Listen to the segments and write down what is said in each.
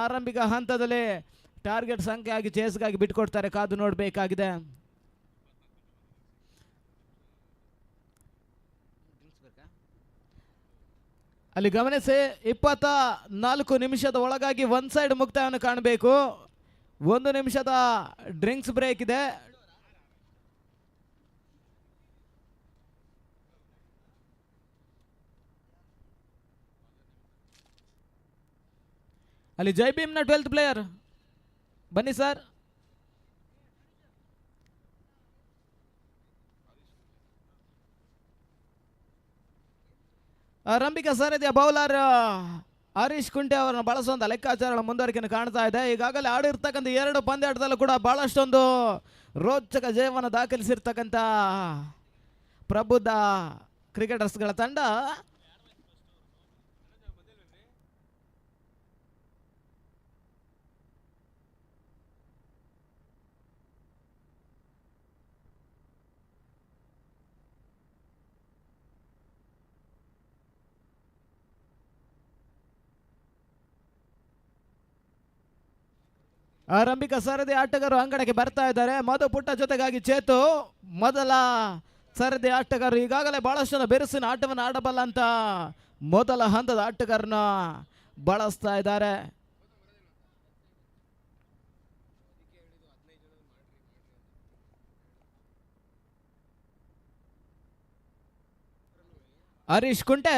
ಆರಂಭಿಕ ಹಂತದಲ್ಲಿ ಟಾರ್ಗೆಟ್ ಸಂಖ್ಯೆ ಆಗಿ ಚೇಸ್ಗಾಗಿ ಬಿಟ್ಕೊಡ್ತಾರೆ, ಕಾದು ನೋಡಬೇಕಾಗಿದೆ. ಅಲ್ಲಿ ಗಮನಿಸಿ, 24 ನಿಮಿಷದ ಒಳಗಾಗಿ ಒನ್ ಸೈಡ್ ಮುಕ್ತಾಯವನ್ನು ಕಾಣಬೇಕು. 1 ನಿಮಿಷದ ಡ್ರಿಂಕ್ಸ್ ಬ್ರೇಕ್ ಇದೆ. ಅಲ್ಲಿ ಜೈ ಭೀಮ್ನ 12th ಪ್ಲೇಯರ್ ಬನ್ನಿ ಸರ್. ಆರಂಭಿಕ ಸಾರಥಿಯ ಬೌಲರ್ ಹರೀಶ್ ಕುಂಟೆ ಅವರನ್ನು ಬಳಸುವಂಥ ಲೆಕ್ಕಾಚಾರಗಳ ಮುಂದುವರಿಕೆಯನ್ನು ಕಾಣ್ತಾ ಇದೆ. ಈಗಾಗಲೇ ಆಡಿರ್ತಕ್ಕಂಥ 2 ಪಂದ್ಯಾಟದಲ್ಲೂ ಕೂಡ ಬಹಳಷ್ಟೊಂದು ರೋಚಕ ಜಯವನ್ನು ದಾಖಲಿಸಿರ್ತಕ್ಕಂಥ ಪ್ರಬುದ್ಧ ಕ್ರಿಕೆಟರ್ಸ್ಗಳ ತಂಡ ಆರಂಭಿಕ ಸರದಿ ಆಟಗಾರರು ಅಂಗಣಕ್ಕೆ ಬರ್ತಾ ಇದ್ದಾರೆ. ಮಧು ಪುಟ್ಟ ಜೊತೆಗಾಗಿ ಚೇತು ಮೊದಲ ಸರದಿ ಆಟಗಾರರು. ಈಗಾಗಲೇ ಬಹಳಷ್ಟು ಬೆರಸಿನ ಆಟವನ್ನು ಆಡಬಲ್ಲ ಅಂತ ಮೊದಲ ಹಂತದ ಆಟಗಾರನ ಬಳಸ್ತಾ ಇದ್ದಾರೆ. ಹರೀಶ್ ಕುಂಟೆ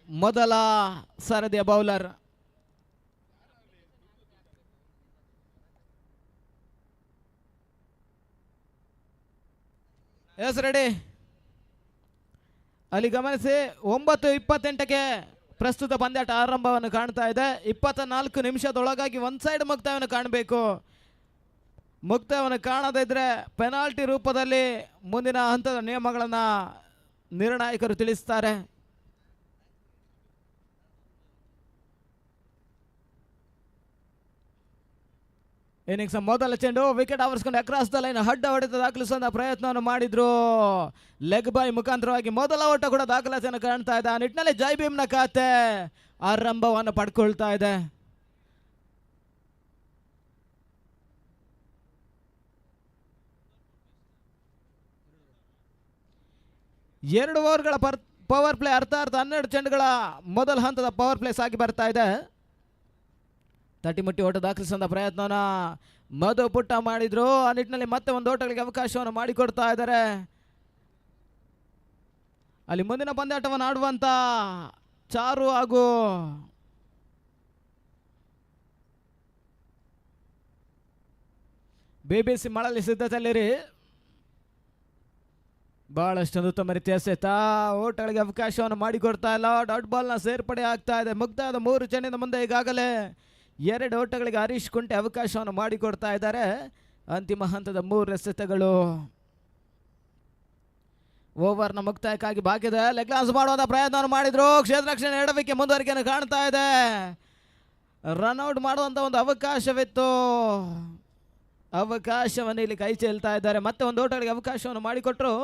ಮೊದಲ ಸರದಿಯ ಬೌಲರ್. Yes ready. ಅಲ್ಲಿ ಗಮನಿಸಿ, 9:28ಕ್ಕೆ ಪ್ರಸ್ತುತ ಪಂದ್ಯಾಟ ಆರಂಭವನ್ನು ಕಾಣ್ತಾ ಇದೆ. 24 ನಿಮಿಷದೊಳಗಾಗಿ ಒನ್ ಸೈಡ್ ಮುಕ್ತಾಯವನ್ನು ಕಾಣಬೇಕು. ಮುಕ್ತಾಯವನ್ನು ಕಾಣದೇ ಇದ್ರೆ ಪೆನಾಲ್ಟಿ ರೂಪದಲ್ಲಿ ಮುಂದಿನ ಹಂತದ ನಿಯಮಗಳನ್ನು ನಿರ್ಣಾಯಕರು ತಿಳಿಸ್ತಾರೆ. ಇನ್ನಿಂಗ್ಸ್ ಮೊದಲ ಚೆಂಡು ವಿಕೆಟ್ ಆವರಿಸಿಕೊಂಡು ಅಕ್ರಾಸ್ ದ ಲೈನ್ ಅಡ್ಡ ಹೊಡೆತ ದಾಖಲಿಸುವಂತ ಪ್ರಯತ್ನವನ್ನು ಮಾಡಿದ್ರು. ಲೆಗ್ ಬೈ ಮುಖಾಂತರವಾಗಿ ಮೊದಲ ಓಟ ಕೂಡ ದಾಖಲಾತಿಯನ್ನು ಕಾಣ್ತಾ ಇದೆ. ಆ ನಿಟ್ಟಿನಲ್ಲಿ ಜೈ ಭೀಮ್ನ ಖಾತೆ ಆರಂಭವನ್ನು ಪಡ್ಕೊಳ್ತಾ ಇದೆ. ಎರಡು ಓವರ್ಗಳ ಪವರ್ ಪ್ಲೇ, ಅರ್ಥಾತ್ 12 ಚೆಂಡುಗಳ ಮೊದಲ ಹಂತದ ಪವರ್ ಪ್ಲೇ ಸಾಗಿ ಬರ್ತಾ ಇದೆ. ತಟ್ಟಿಮುಟ್ಟಿ ಓಟ ದಾಖಲಿಸುವಂಥ ಪ್ರಯತ್ನವನ್ನ ಮಧು ಪುಟ್ಟ ಮಾಡಿದ್ರು. ಆ ನಿಟ್ಟಿನಲ್ಲಿ ಮತ್ತೆ ಒಂದು ಓಟಗಳಿಗೆ ಅವಕಾಶವನ್ನು ಮಾಡಿಕೊಡ್ತಾ ಇದ್ದಾರೆ. ಅಲ್ಲಿ ಮುಂದಿನ ಪಂದ್ಯಾಟವನ್ನು ಆಡುವಂತ ಚಾರು ಹಾಗೂ BBC ಮಳಲಿ ಸಿದ್ಧತೆಯಲ್ಲಿರಿ. ಬಹಳಷ್ಟು ಉತ್ತಮ ರೀತಿಯ ಸೆತ ಓಟಗಳಿಗೆ ಅವಕಾಶವನ್ನು ಮಾಡಿಕೊಡ್ತಾ ಇಲ್ಲ. ಡಾಟ್ ಬಾಲ್ನ ಸೇರ್ಪಡೆ ಆಗ್ತಾ ಇದೆ. ಮುಕ್ತಾಯದ 3 ಚೆಂಡಿನ ಮುಂದೆ ಈಗಾಗಲೇ 2 ಓಟಗಳಿಗೆ ಹರೀಶ್ ಕುಂಟೆ ಅವಕಾಶವನ್ನು ಮಾಡಿಕೊಡ್ತಾ ಇದ್ದಾರೆ. ಅಂತಿಮ ಹಂತದ 3 ಎಸೆತಗಳು ಓವರ್ನ ಮುಕ್ತಾಯಕ್ಕಾಗಿ ಬಾಕಿ ಇದೆ. ಲೆಗ್ ಲಾನ್ಸ್ ಮಾಡುವಂಥ ಪ್ರಯತ್ನವನ್ನು ಮಾಡಿದ್ರು. ಕ್ಷೇತ್ರ ರಕ್ಷಣೆ ಎಡವಿಕೆ ಮುಂದುವರಿಕೆಯನ್ನು ಕಾಣ್ತಾ ಇದೆ. ರನ್ಔಟ್ ಮಾಡುವಂಥ ಒಂದು ಅವಕಾಶವಿತ್ತು. ಅವಕಾಶವನ್ನು ಇಲ್ಲಿ ಕೈ ಚೆಲ್ತಾ ಇದ್ದಾರೆ. ಮತ್ತೆ ಒಂದು ಓಟಗಳಿಗೆ ಅವಕಾಶವನ್ನು ಮಾಡಿಕೊಟ್ರು.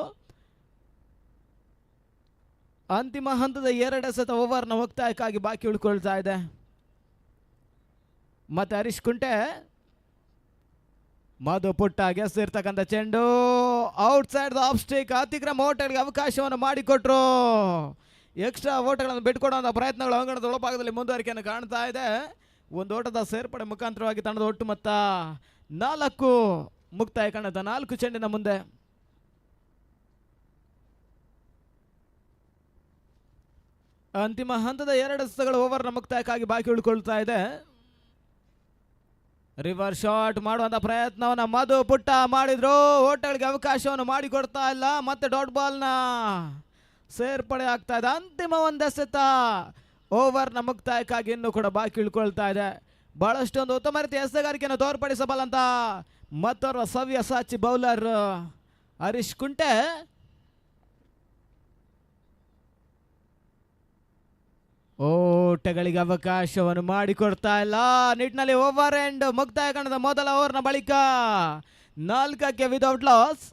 ಅಂತಿಮ ಹಂತದ 2 ಎಸೆತ ಓವರ್ನ ಮುಕ್ತಾಯಕ್ಕಾಗಿ ಬಾಕಿ ಉಳ್ಕೊಳ್ತಾ ಇದೆ. ಮತ್ತೆ ಹರೀಶ್ ಕುಂಟೆ ಮಧು ಪುಟ್ಟ ಗೆಸ್ತಿರ್ತಕ್ಕಂಥ ಚೆಂಡು outside the off stick. ಅತಿಕ್ರಮ ಓಟಗಳಿಗೆ ಅವಕಾಶವನ್ನು ಮಾಡಿಕೊಟ್ರು. ಎಕ್ಸ್ಟ್ರಾ ಓಟಗಳನ್ನು ಬಿಟ್ಕೊಡುವಂಥ ಪ್ರಯತ್ನಗಳು ಅಂಗಣದ ಒಳಭಾಗದಲ್ಲಿ ಮುಂದುವರಿಕೆಯನ್ನು ಕಾಣ್ತಾ ಇದೆ. ಒಂದು ಓಟದ ಸೇರ್ಪಡೆ ಮುಖಾಂತರವಾಗಿ ತಂಡದ ಒಟ್ಟು ಮೊತ್ತ 4 ಮುಕ್ತಾಯ ಕಾಣುತ್ತೆ. 4 ಚೆಂಡಿನ ಮುಂದೆ ಅಂತಿಮ ಹಂತದ 2 ಎಸೆತಗಳು ಓವರ್ನ ಮುಕ್ತಾಯಕ್ಕಾಗಿ ಬಾಕಿ ಉಳ್ಕೊಳ್ತಾ ಇದೆ. ರಿವರ್ಸ್ ಶಾಟ್ ಮಾಡುವಂತ ಪ್ರಯತ್ನವನ್ನ ಮಧು ಪುಟ್ಟ ಮಾಡಿದ್ರು. ಓಟಗಳಿಗೆ ಅವಕಾಶವನ್ನು ಮಾಡಿಕೊಡ್ತಾ ಇಲ್ಲ. ಮತ್ತೆ ಡಾಟ್ ಬಾಲ್ನ ಸೇರ್ಪಡೆ ಆಗ್ತಾ ಇದೆ. ಅಂತಿಮ ಒಂದು ಎಸೆತ ಓವರ್ನ ಮುಕ್ತಾಯಕ್ಕಾಗಿ ಇನ್ನೂ ಕೂಡ ಬಾಕಿ ಇಳ್ಕೊಳ್ತಾ ಇದೆ. ಬಹಳಷ್ಟೊಂದು ಉತ್ತಮ ರೀತಿಯ ಎಸೆಗಾರಿಕೆಯನ್ನು ತೋರ್ಪಡಿಸಬಲ್ಲಂತ ಮತ್ತೋರ್ವ ಸವ್ಯ ಸಾಚಿ ಬೌಲರ್ ಹರೀಶ್ ಕುಂಟೆ. ಓಟಗಳಿಗೆ ಅವಕಾಶವನ್ನು ಮಾಡಿಕೊಡ್ತಾ ಇಲ್ಲ. ನಿಟ್ಟಿನಲ್ಲಿ ಓವರ್ ಎಂಡ್ ಮುಕ್ತಾಯ ಕಾಣದ ಮೊದಲ ಓವರ್ನ ಬಳಿಕ 4ಕ್ಕೆ ವಿದೌಟ್ ಲಾಸ್.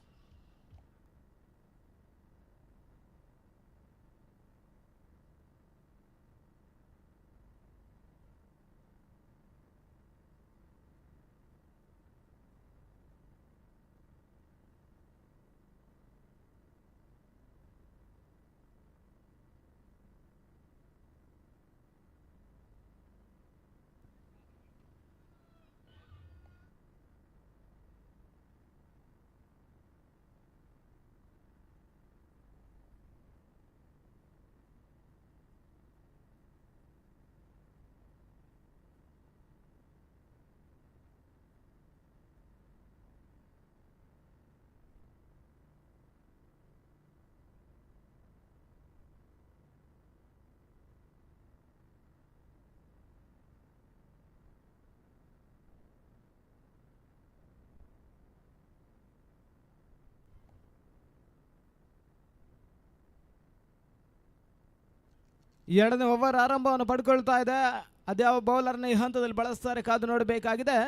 ಎರಡನೇ ಓವರ್ ಆರಂಭವನ್ನು ಪಡ್ಕೊಳ್ತಾ ಇದೆ. ಅದ್ಯಾವ ಬೌಲರ್ನ ಈ ಹಂತದಲ್ಲಿ ಬಳಸ್ತಾರೆ ಕಾದು ನೋಡಬೇಕಾಗಿದೆ.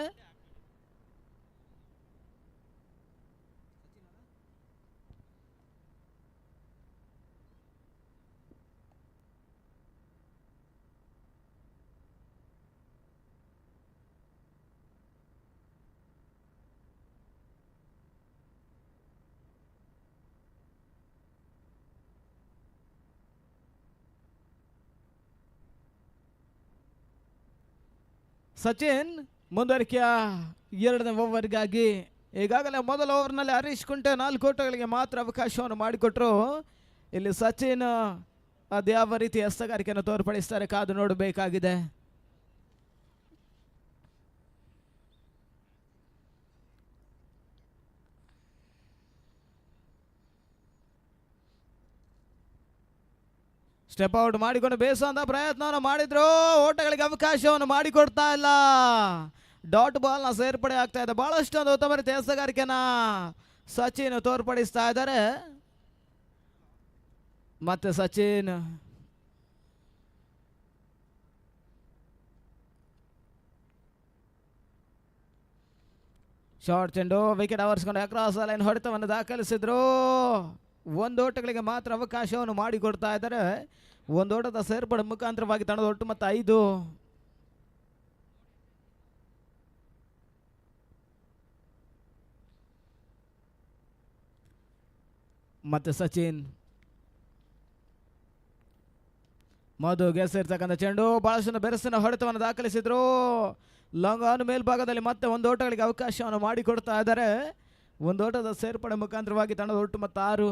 ಸಚಿನ್ ಮುಂದುವರಿಕೆಯ ಎರಡನೇ ಓವರ್ಗಾಗಿ ಈಗಾಗಲೇ ಮೊದಲ ಓವರ್ನಲ್ಲಿ ಹರೀಶ್ ಕುಂಟೆ 4 ಓಟಗಳಿಗೆ ಮಾತ್ರ ಅವಕಾಶವನ್ನು ಮಾಡಿಕೊಟ್ರು. ಇಲ್ಲಿ ಸಚಿನ್ ಅದ್ಯಾವ ರೀತಿ ಎಸ್ತಗಾರಿಕೆಯನ್ನು ತೋರ್ಪಡಿಸ್ತಾರೆ ಕಾದು ನೋಡಬೇಕಾಗಿದೆ. ಸ್ಟೆಪ್ ಔಟ್ ಮಾಡಿಕೊಂಡು ಬೇಸುವಂತ ಪ್ರಯತ್ನವನ್ನು ಮಾಡಿದ್ರು. ಓಟಗಳಿಗೆ ಅವಕಾಶವನ್ನು ಮಾಡಿಕೊಡ್ತಾ ಇಲ್ಲ. ಡಾಟ್ ಬಾಲ್ನ ಸೇರ್ಪಡೆ ಆಗ್ತಾ ಇದೆ. ಬಹಳಷ್ಟು ಒಂದು ಉತ್ತಮ ರೀತಿಯ ಎಸಗಾರಿಕೆನ ಸಚಿನ್ ತೋರ್ಪಡಿಸ್ತಾ ಇದ್ದಾರೆ. ಮತ್ತೆ ಸಚಿನ್ ಶಾರ್ಟ್ ಚೆಂಡು ವಿಕೆಟ್ ಆವರಿಸಿಕೊಂಡು ಅಕ್ರಾಸ್ ಲೈನ್ ಹೊಡೆತವನ್ನು ದಾಖಲಿಸಿದ್ರು. ಒಂದು ಓಟಗಳಿಗೆ ಮಾತ್ರ ಅವಕಾಶವನ್ನು ಮಾಡಿಕೊಡ್ತಾ ಇದ್ದಾರೆ. ಒಂದು ಓಟದ ಸೇರ್ಪಡೆ ಮುಖಾಂತರವಾಗಿ ತಂಡದ ಒಟ್ಟು ಮತ್ತು 5. ಮತ್ತೆ ಸಚಿನ್ ಮಧು ಗೆಸಿರ್ತಕ್ಕಂಥ ಚೆಂಡು ಬಹಳಷ್ಟು ಬೆರಸಿನ ಹೊಡೆತವನ್ನು ದಾಖಲಿಸಿದ್ರು. ಲಾಂಗ್ ಆನ್ ಮೇಲ್ಭಾಗದಲ್ಲಿ ಮತ್ತೆ ಒಂದು ಓಟಗಳಿಗೆ ಅವಕಾಶವನ್ನು ಮಾಡಿಕೊಡ್ತಾ ಇದ್ದಾರೆ. ಒಂದು ಓಟದ ಸೇರ್ಪಡೆ ಮುಖಾಂತರವಾಗಿ ತಂಡದ ಒಟ್ಟು ಮತ್ತು 6.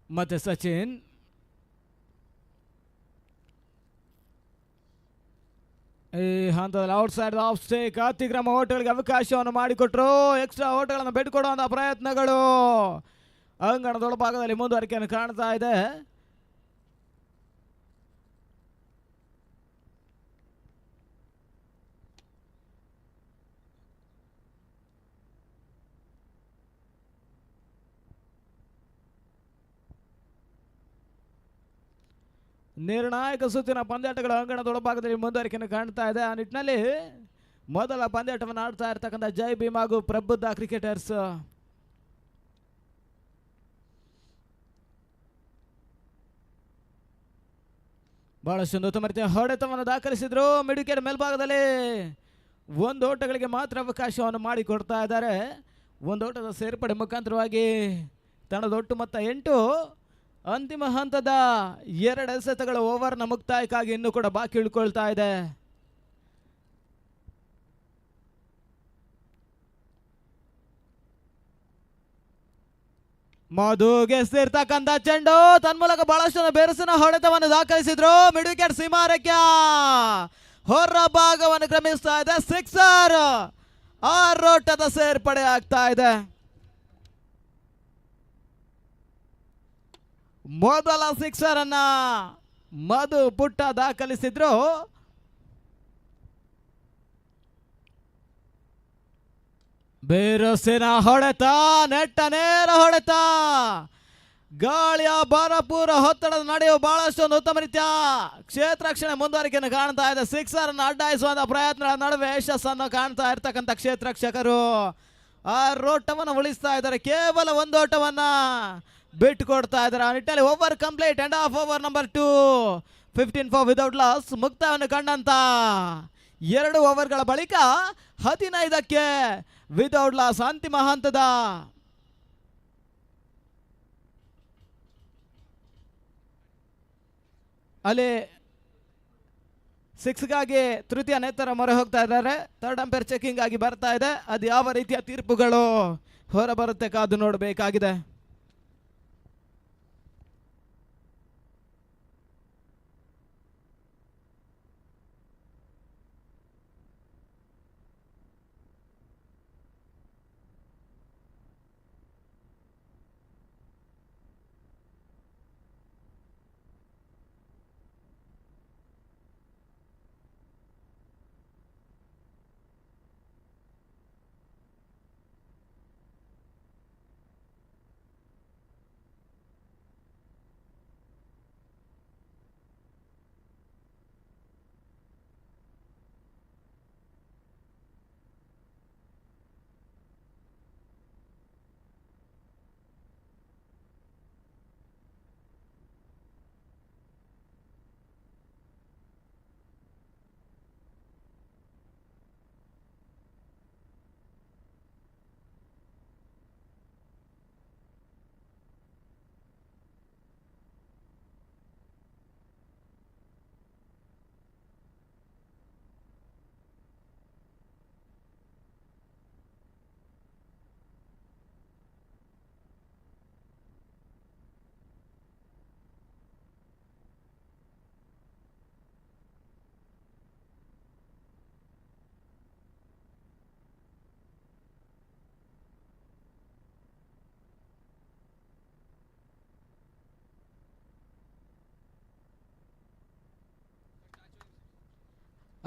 ಮತ್ತೆ ಸಚಿನ್ ಈ ಹಂತದಲ್ಲಿ ಔಟ್ ಸೈಡ್ ಆಫ್ ಸ್ಟೇಕ್ ಅತಿಕ್ರಮ ಓಟಗಳಿಗೆ ಅವಕಾಶವನ್ನು ಮಾಡಿಕೊಟ್ರು. ಎಕ್ಸ್ಟ್ರಾ ಓಟಗಳನ್ನು ಬಿಟ್ಟುಕೊಡುವಂಥ ಪ್ರಯತ್ನಗಳು ಅಂಗಣದೊಳಭಾಗದಲ್ಲಿ ಮುಂದುವರಿಕೆಯನ್ನು ಕಾಣ್ತಾ ಇದೆ. ನಿರ್ಣಾಯಕ ಸುತ್ತಿನ ಪಂದ್ಯಾಟಗಳ ಅಂಗಣದೊಳಭಾಗದಲ್ಲಿ ಮುಂದುವರಿಕೆಯನ್ನು ಕಾಣ್ತಾ ಇದೆ. ಆ ನಿಟ್ಟಿನಲ್ಲಿ ಮೊದಲ ಪಂದ್ಯಾಟವನ್ನು ಆಡ್ತಾ ಇರ್ತಕ್ಕಂಥ ಜೈ ಭೀಮ್ ಹಾಗೂ ಪ್ರಬುದ್ಧ ಕ್ರಿಕೆಟರ್ಸ್ ಬಹಳಷ್ಟು ಉತ್ತಮ ರೀತಿಯ ಹೊಡೆತವನ್ನು ದಾಖಲಿಸಿದ್ರು. ಮಿಡ್ ವಿಕೆಟ್ ಮೇಲ್ಭಾಗದಲ್ಲಿ ಒಂದು ಓಟಗಳಿಗೆ ಮಾತ್ರ ಅವಕಾಶವನ್ನು ಮಾಡಿಕೊಡ್ತಾ ಇದ್ದಾರೆ. ಒಂದು ಓಟದ ಸೇರ್ಪಡೆ ಮುಖಾಂತರವಾಗಿ ತಂಡದ ಒಟ್ಟು ಮೊತ್ತ 8. ಅಂತಿಮ ಹಂತದ 2 ಎಸೆತಗಳ ಓವರ್ನ ಮುಕ್ತಾಯಕ್ಕಾಗಿ ಇನ್ನೂ ಕೂಡ ಬಾಕಿ ಉಳ್ಕೊಳ್ತಾ ಇದೆ. ಮಧು ಗೆಸ್ತಿರ್ತಕ್ಕಂಥ ಚೆಂಡು ತನ್ಮೂಲಕ ಬಹಳಷ್ಟು ಬೆರಸಿನ ಹೊಡೆತವನ್ನು ದಾಖಲಿಸಿದ್ರು. ಮಿಡ್ ವಿಕೆಟ್ ಸೀಮಾರಕ್ಕೆ ಹೊರ ಭಾಗವನ್ನು ಕ್ರಮಿಸ್ತಾ ಇದೆ. 6 ಓಟದ ಸೇರ್ಪಡೆ ಆಗ್ತಾ ಇದೆ. ಮೊದಲ 6 ಅನ್ನ ಮಧು ಪುಟ್ಟ ದಾಖಲಿಸಿದ್ರು. ಬೇರಸಿನ ಹೊಡೆತ, ನೆಟ್ಟ ನೇರ ಹೊಡೆತ, ಗಾಳಿಯ ಭರಪೂರ ಒತ್ತಡದ ನಡೆಯುವ ಬಹಳಷ್ಟು ಒಂದು ಉತ್ತಮ ರೀತಿಯ ಕ್ಷೇತ್ರ ರಕ್ಷಣೆ ಮುಂದುವರಿಕೆಯನ್ನು ಕಾಣ್ತಾ ಇದೆ. 6 ಅನ್ನು ಅಡ್ಡಾಯಿಸುವಂತ ಪ್ರಯತ್ನಗಳ ನಡುವೆ ಯಶಸ್ಸನ್ನು ಕಾಣ್ತಾ ಇರ್ತಕ್ಕಂಥ ಕ್ಷೇತ್ರ ರಕ್ಷಕರು 6 ಓಟವನ್ನು ಉಳಿಸ್ತಾ ಇದ್ದಾರೆ. ಕೇವಲ ಒಂದು ಓಟವನ್ನ ಬಿಟ್ಟು ಕೊಡ್ತಾ ಇದ್ದಾರೆ. ಆ ನಿಟ್ಟಿನಲ್ಲಿ over complete end of over number 2 15 for without loss ಮುಕ್ತಾಯವನ್ನು ಕಂಡಂತ 2 ಓವರ್ಗಳ ಬಳಿಕ 15ಕ್ಕೆ ವಿದೌಟ್ ಲಾಸ್ ಅಂತಿಮ ಹಂತದ ಅಲ್ಲಿ 6ಗಾಗಿ ತೃತೀಯ ನೇತರ ಮೊರೆ ಹೋಗ್ತಾ ಇದ್ದಾರೆ. ಥರ್ಡ್ ಅಂಪೈರ್ ಚೆಕಿಂಗ್ ಆಗಿ ಬರ್ತಾ ಇದೆ. ಅದು ಯಾವ ರೀತಿಯ ತೀರ್ಪುಗಳು ಹೊರಬರುತ್ತೆ ಕಾದು ನೋಡಬೇಕಾಗಿದೆ.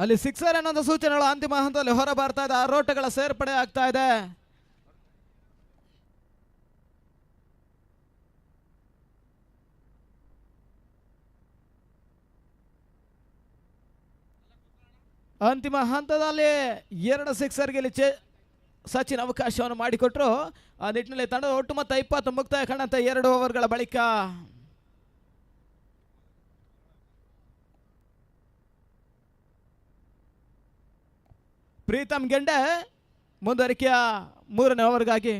ಅಲ್ಲಿ ಸಿಕ್ಸರ್ ಅನ್ನೋ ಸೂಚನೆಗಳು ಅಂತಿಮ ಹಂತದಲ್ಲಿ ಹೊರ ಬರ್ತಾ ಇದೆ. ಆರೋಟಗಳ ಸೇರ್ಪಡೆ ಆಗ್ತಾ ಇದೆ. ಅಂತಿಮ ಹಂತದಲ್ಲಿ 2 ಸಿಕ್ಸರ್ ಗೆ ಸಚಿನ್ ಅವಕಾಶವನ್ನು ಮಾಡಿಕೊಟ್ರು. ಆ ನಿಟ್ಟಿನಲ್ಲಿ ತಂಡದ ಒಟ್ಟು ಮೊತ್ತ 20 ಮುಕ್ತಾಯ ಕಂಡಂತೆ 2 ಓವರ್ಗಳ ಬಳಿಕ ಪ್ರೀತಮ್ ಗೆಂಡೆ ಮುಂದುವರಿಕೆಯ 3ನೇ ಓವರ್ಗಾಗಿ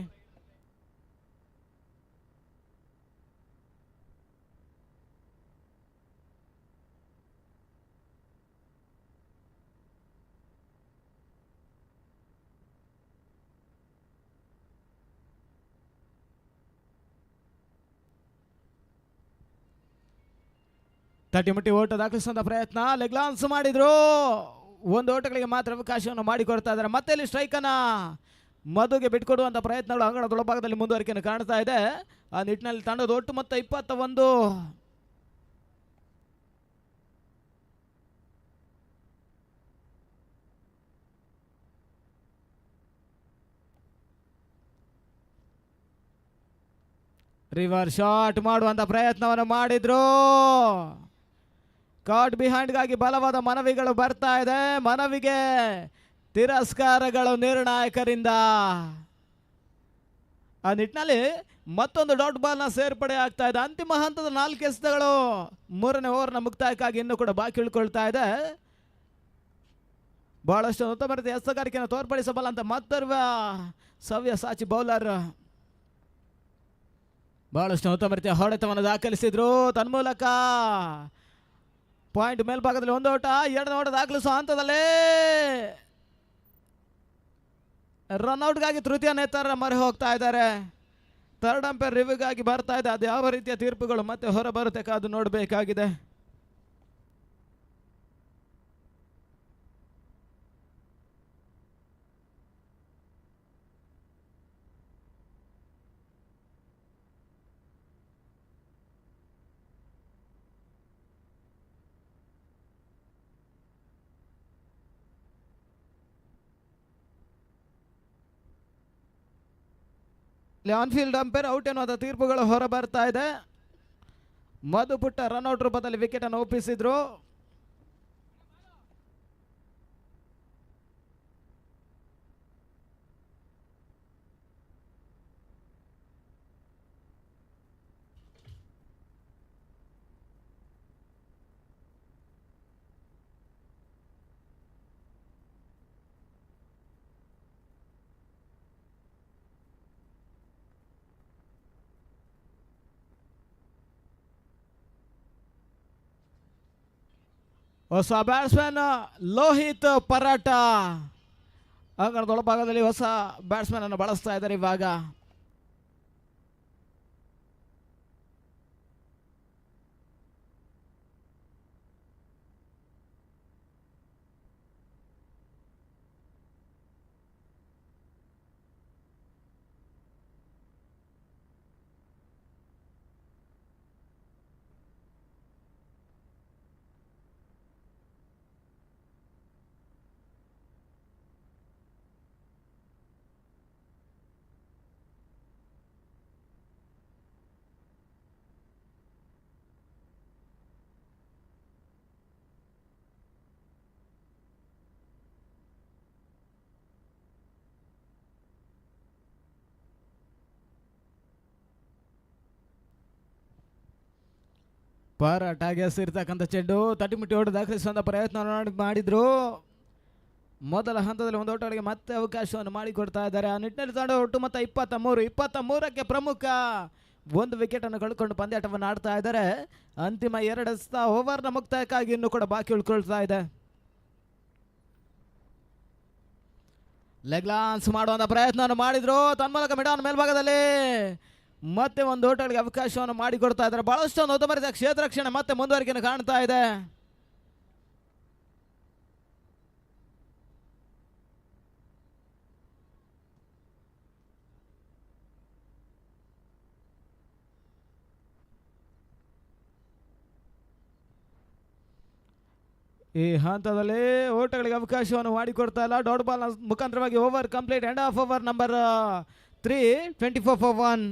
ತಟ್ಟಿಮುಟ್ಟಿ ಓಟ ದಾಖಲಿಸುವಂತ ಪ್ರಯತ್ನ. ಲೆಗ್ ಲಾನ್ಸ್ ಮಾಡಿದ್ರು. 1 ಓಟಗಳಿಗೆ ಮಾತ್ರ ಅವಕಾಶವನ್ನು ಮಾಡಿಕೊಡ್ತಾ ಇದ್ದಾರೆ. ಮತ್ತೆ ಇಲ್ಲಿ ಸ್ಟ್ರೈಕ್ ಅನ್ನ ಮಧುಗೆ ಬಿಟ್ಕೊಡುವಂತ ಪ್ರಯತ್ನಗಳು ಅಂಗಣದ ಒಳಭಾಗದಲ್ಲಿ ಮುಂದುವರಿಕೆಯನ್ನು ಕಾಣ್ತಾ ಇದೆ. ಆ ನಿಟ್ಟಿನಲ್ಲಿ ತಂಡದ ಒಟ್ಟು ಮೊತ್ತ 21. ರಿವರ್ ಶಾಟ್ ಮಾಡುವಂತ ಪ್ರಯತ್ನವನ್ನು ಮಾಡಿದ್ರು. ಕಾಟ್ ಬಿಹೈಂಡ್ ಗಾಗಿ ಬಲವಾದ ಮನವಿಗಳು ಬರ್ತಾ ಇದೆ. ಮನವಿಗೆ ತಿರಸ್ಕಾರಗಳು ನಿರ್ಣಾಯಕರಿಂದ. ಆ ನಿಟ್ಟಿನಲ್ಲಿ ಮತ್ತೊಂದು ಡಾಟ್ ಬಾಲ್ನ ಸೇರ್ಪಡೆ ಆಗ್ತಾ ಇದೆ. ಅಂತಿಮ ಹಂತದ 4 ಎಸೆತಗಳು 3ನೇ ಓವರ್ನ ಮುಕ್ತಾಯಕ್ಕಾಗಿ ಇನ್ನೂ ಕೂಡ ಬಾಕಿ ಉಳ್ಕೊಳ್ತಾ ಇದೆ. ಬಹಳಷ್ಟು ಉತ್ತಮ ಎಸಗಾರಿಕೆಯನ್ನು ತೋರ್ಪಡಿಸಬಲ್ಲಂತ ಮತ್ತರ್ವ ಸವ್ಯ ಸಾಚಿ ಬೌಲರ್ ಬಹಳಷ್ಟು ಉತ್ತಮ ರೀತಿಯ ಹೊಡೆತವನ್ನು ದಾಖಲಿಸಿದ್ರು. ತನ್ಮೂಲಕ ಪಾಯಿಂಟ್ ಮೇಲ್ಭಾಗದಲ್ಲಿ 1 ಓಟ, 2ನೇ ಓಟ ದಾಖಲಿಸುವ ಹಂತದಲ್ಲಿ ರನ್ಔಟ್ಗಾಗಿ ತೃತೀಯ ನೇತಾರ ಮೊರೆ ಹೋಗ್ತಾ ಇದ್ದಾರೆ. ಥರ್ಡ್ ಅಂಪೈರ್ ರಿವ್ಯೂಗಾಗಿ ಬರ್ತಾ ಇದೆ. ಅದು ಯಾವ ರೀತಿಯ ತೀರ್ಪುಗಳು ಮತ್ತೆ ಹೊರ ಬರುತ್ತೆ ಕಾದು ನೋಡಬೇಕಾಗಿದೆ. ಆನ್ ಫೀಲ್ಡ್ ಅಂಪೈರ್ ಔಟ್ ಎನ್ನುವಂಥ ತೀರ್ಪುಗಳು ಹೊರ ಬರ್ತಾ ಇದೆ. ಮಧು ಪುಟ್ಟ ರನ್ಔಟ್ ರೂಪದಲ್ಲಿ ವಿಕೆಟ್ ಅನ್ನು ಒಪ್ಪಿಸಿದ್ರು. ಹೊಸ ಬ್ಯಾಟ್ಸ್ಮನ್ ಲೋಹಿತ್ ಪರಾಟ ಅಂಗಣದ ಒಳಭಾಗದಲ್ಲಿ ಹೊಸ ಬ್ಯಾಟ್ಸ್ಮನ್ ಅನ್ನು ಬಳಸ್ತಾ ಇದ್ದಾರೆ ಇವಾಗ. ಪರಾಟಾಗೆ ಎಸೆದಿರ್ತಕ್ಕಂಥ ಚೆಂಡು ತಟಿಮುಟ್ಟಿ ಓಟ ದಾಖಲಿಸುವಂಥ ಪ್ರಯತ್ನ ಮಾಡಿದ್ರು. ಮೊದಲ ಹಂತದಲ್ಲಿ 1 ಓಟಗಳಿಗೆ ಮತ್ತೆ ಅವಕಾಶವನ್ನು ಮಾಡಿಕೊಡ್ತಾ ಇದ್ದಾರೆ. ಆ ನಿಟ್ಟಿನಲ್ಲಿ ತಂಡ ಒಟ್ಟು ಮೊತ್ತ 23ಕ್ಕೆ ಪ್ರಮುಖ 1 ವಿಕೆಟ್ ಅನ್ನು ಕಳ್ಕೊಂಡು ಪಂದ್ಯಾಟವನ್ನು ಆಡ್ತಾ ಇದ್ದಾರೆ. ಅಂತಿಮ 2 ಓವರ್ನ ಮುಕ್ತಾಯಕ್ಕಾಗಿ ಇನ್ನೂ ಕೂಡ ಬಾಕಿ ಉಳ್ಕೊಳ್ತಾ ಇದೆ. ಲೆಗ್ ಲಾನ್ಸ್ ಮಾಡುವಂಥ ಪ್ರಯತ್ನವನ್ನು ಮಾಡಿದ್ರು. ತನ್ಮೂಲಕ ಮಿಡಾನ್ ಮೇಲ್ಭಾಗದಲ್ಲಿ ಮತ್ತೆ 1 ಓಟಗಳಿಗೆ ಅವಕಾಶವನ್ನು ಮಾಡಿಕೊಡ್ತಾ ಇದ್ದಾರೆ. ಬಹಳಷ್ಟು ಉತ್ತಮ ರೀತಿಯ ಕ್ಷೇತ್ರ ರಕ್ಷಣೆ ಮತ್ತೆ ಮುಂದುವರಿಕೆಯನ್ನು ಕಾಣ್ತಾ ಇದೆ. ಈ ಹಂತದಲ್ಲಿ ಓಟಗಳಿಗೆ ಅವಕಾಶವನ್ನು ಮಾಡಿಕೊಡ್ತಾ ಇಲ್ಲ. ಡಾಟ್ ಬಾಲ್ ಮುಖಾಂತರವಾಗಿ over complete. End of over number 3, 24 for 1.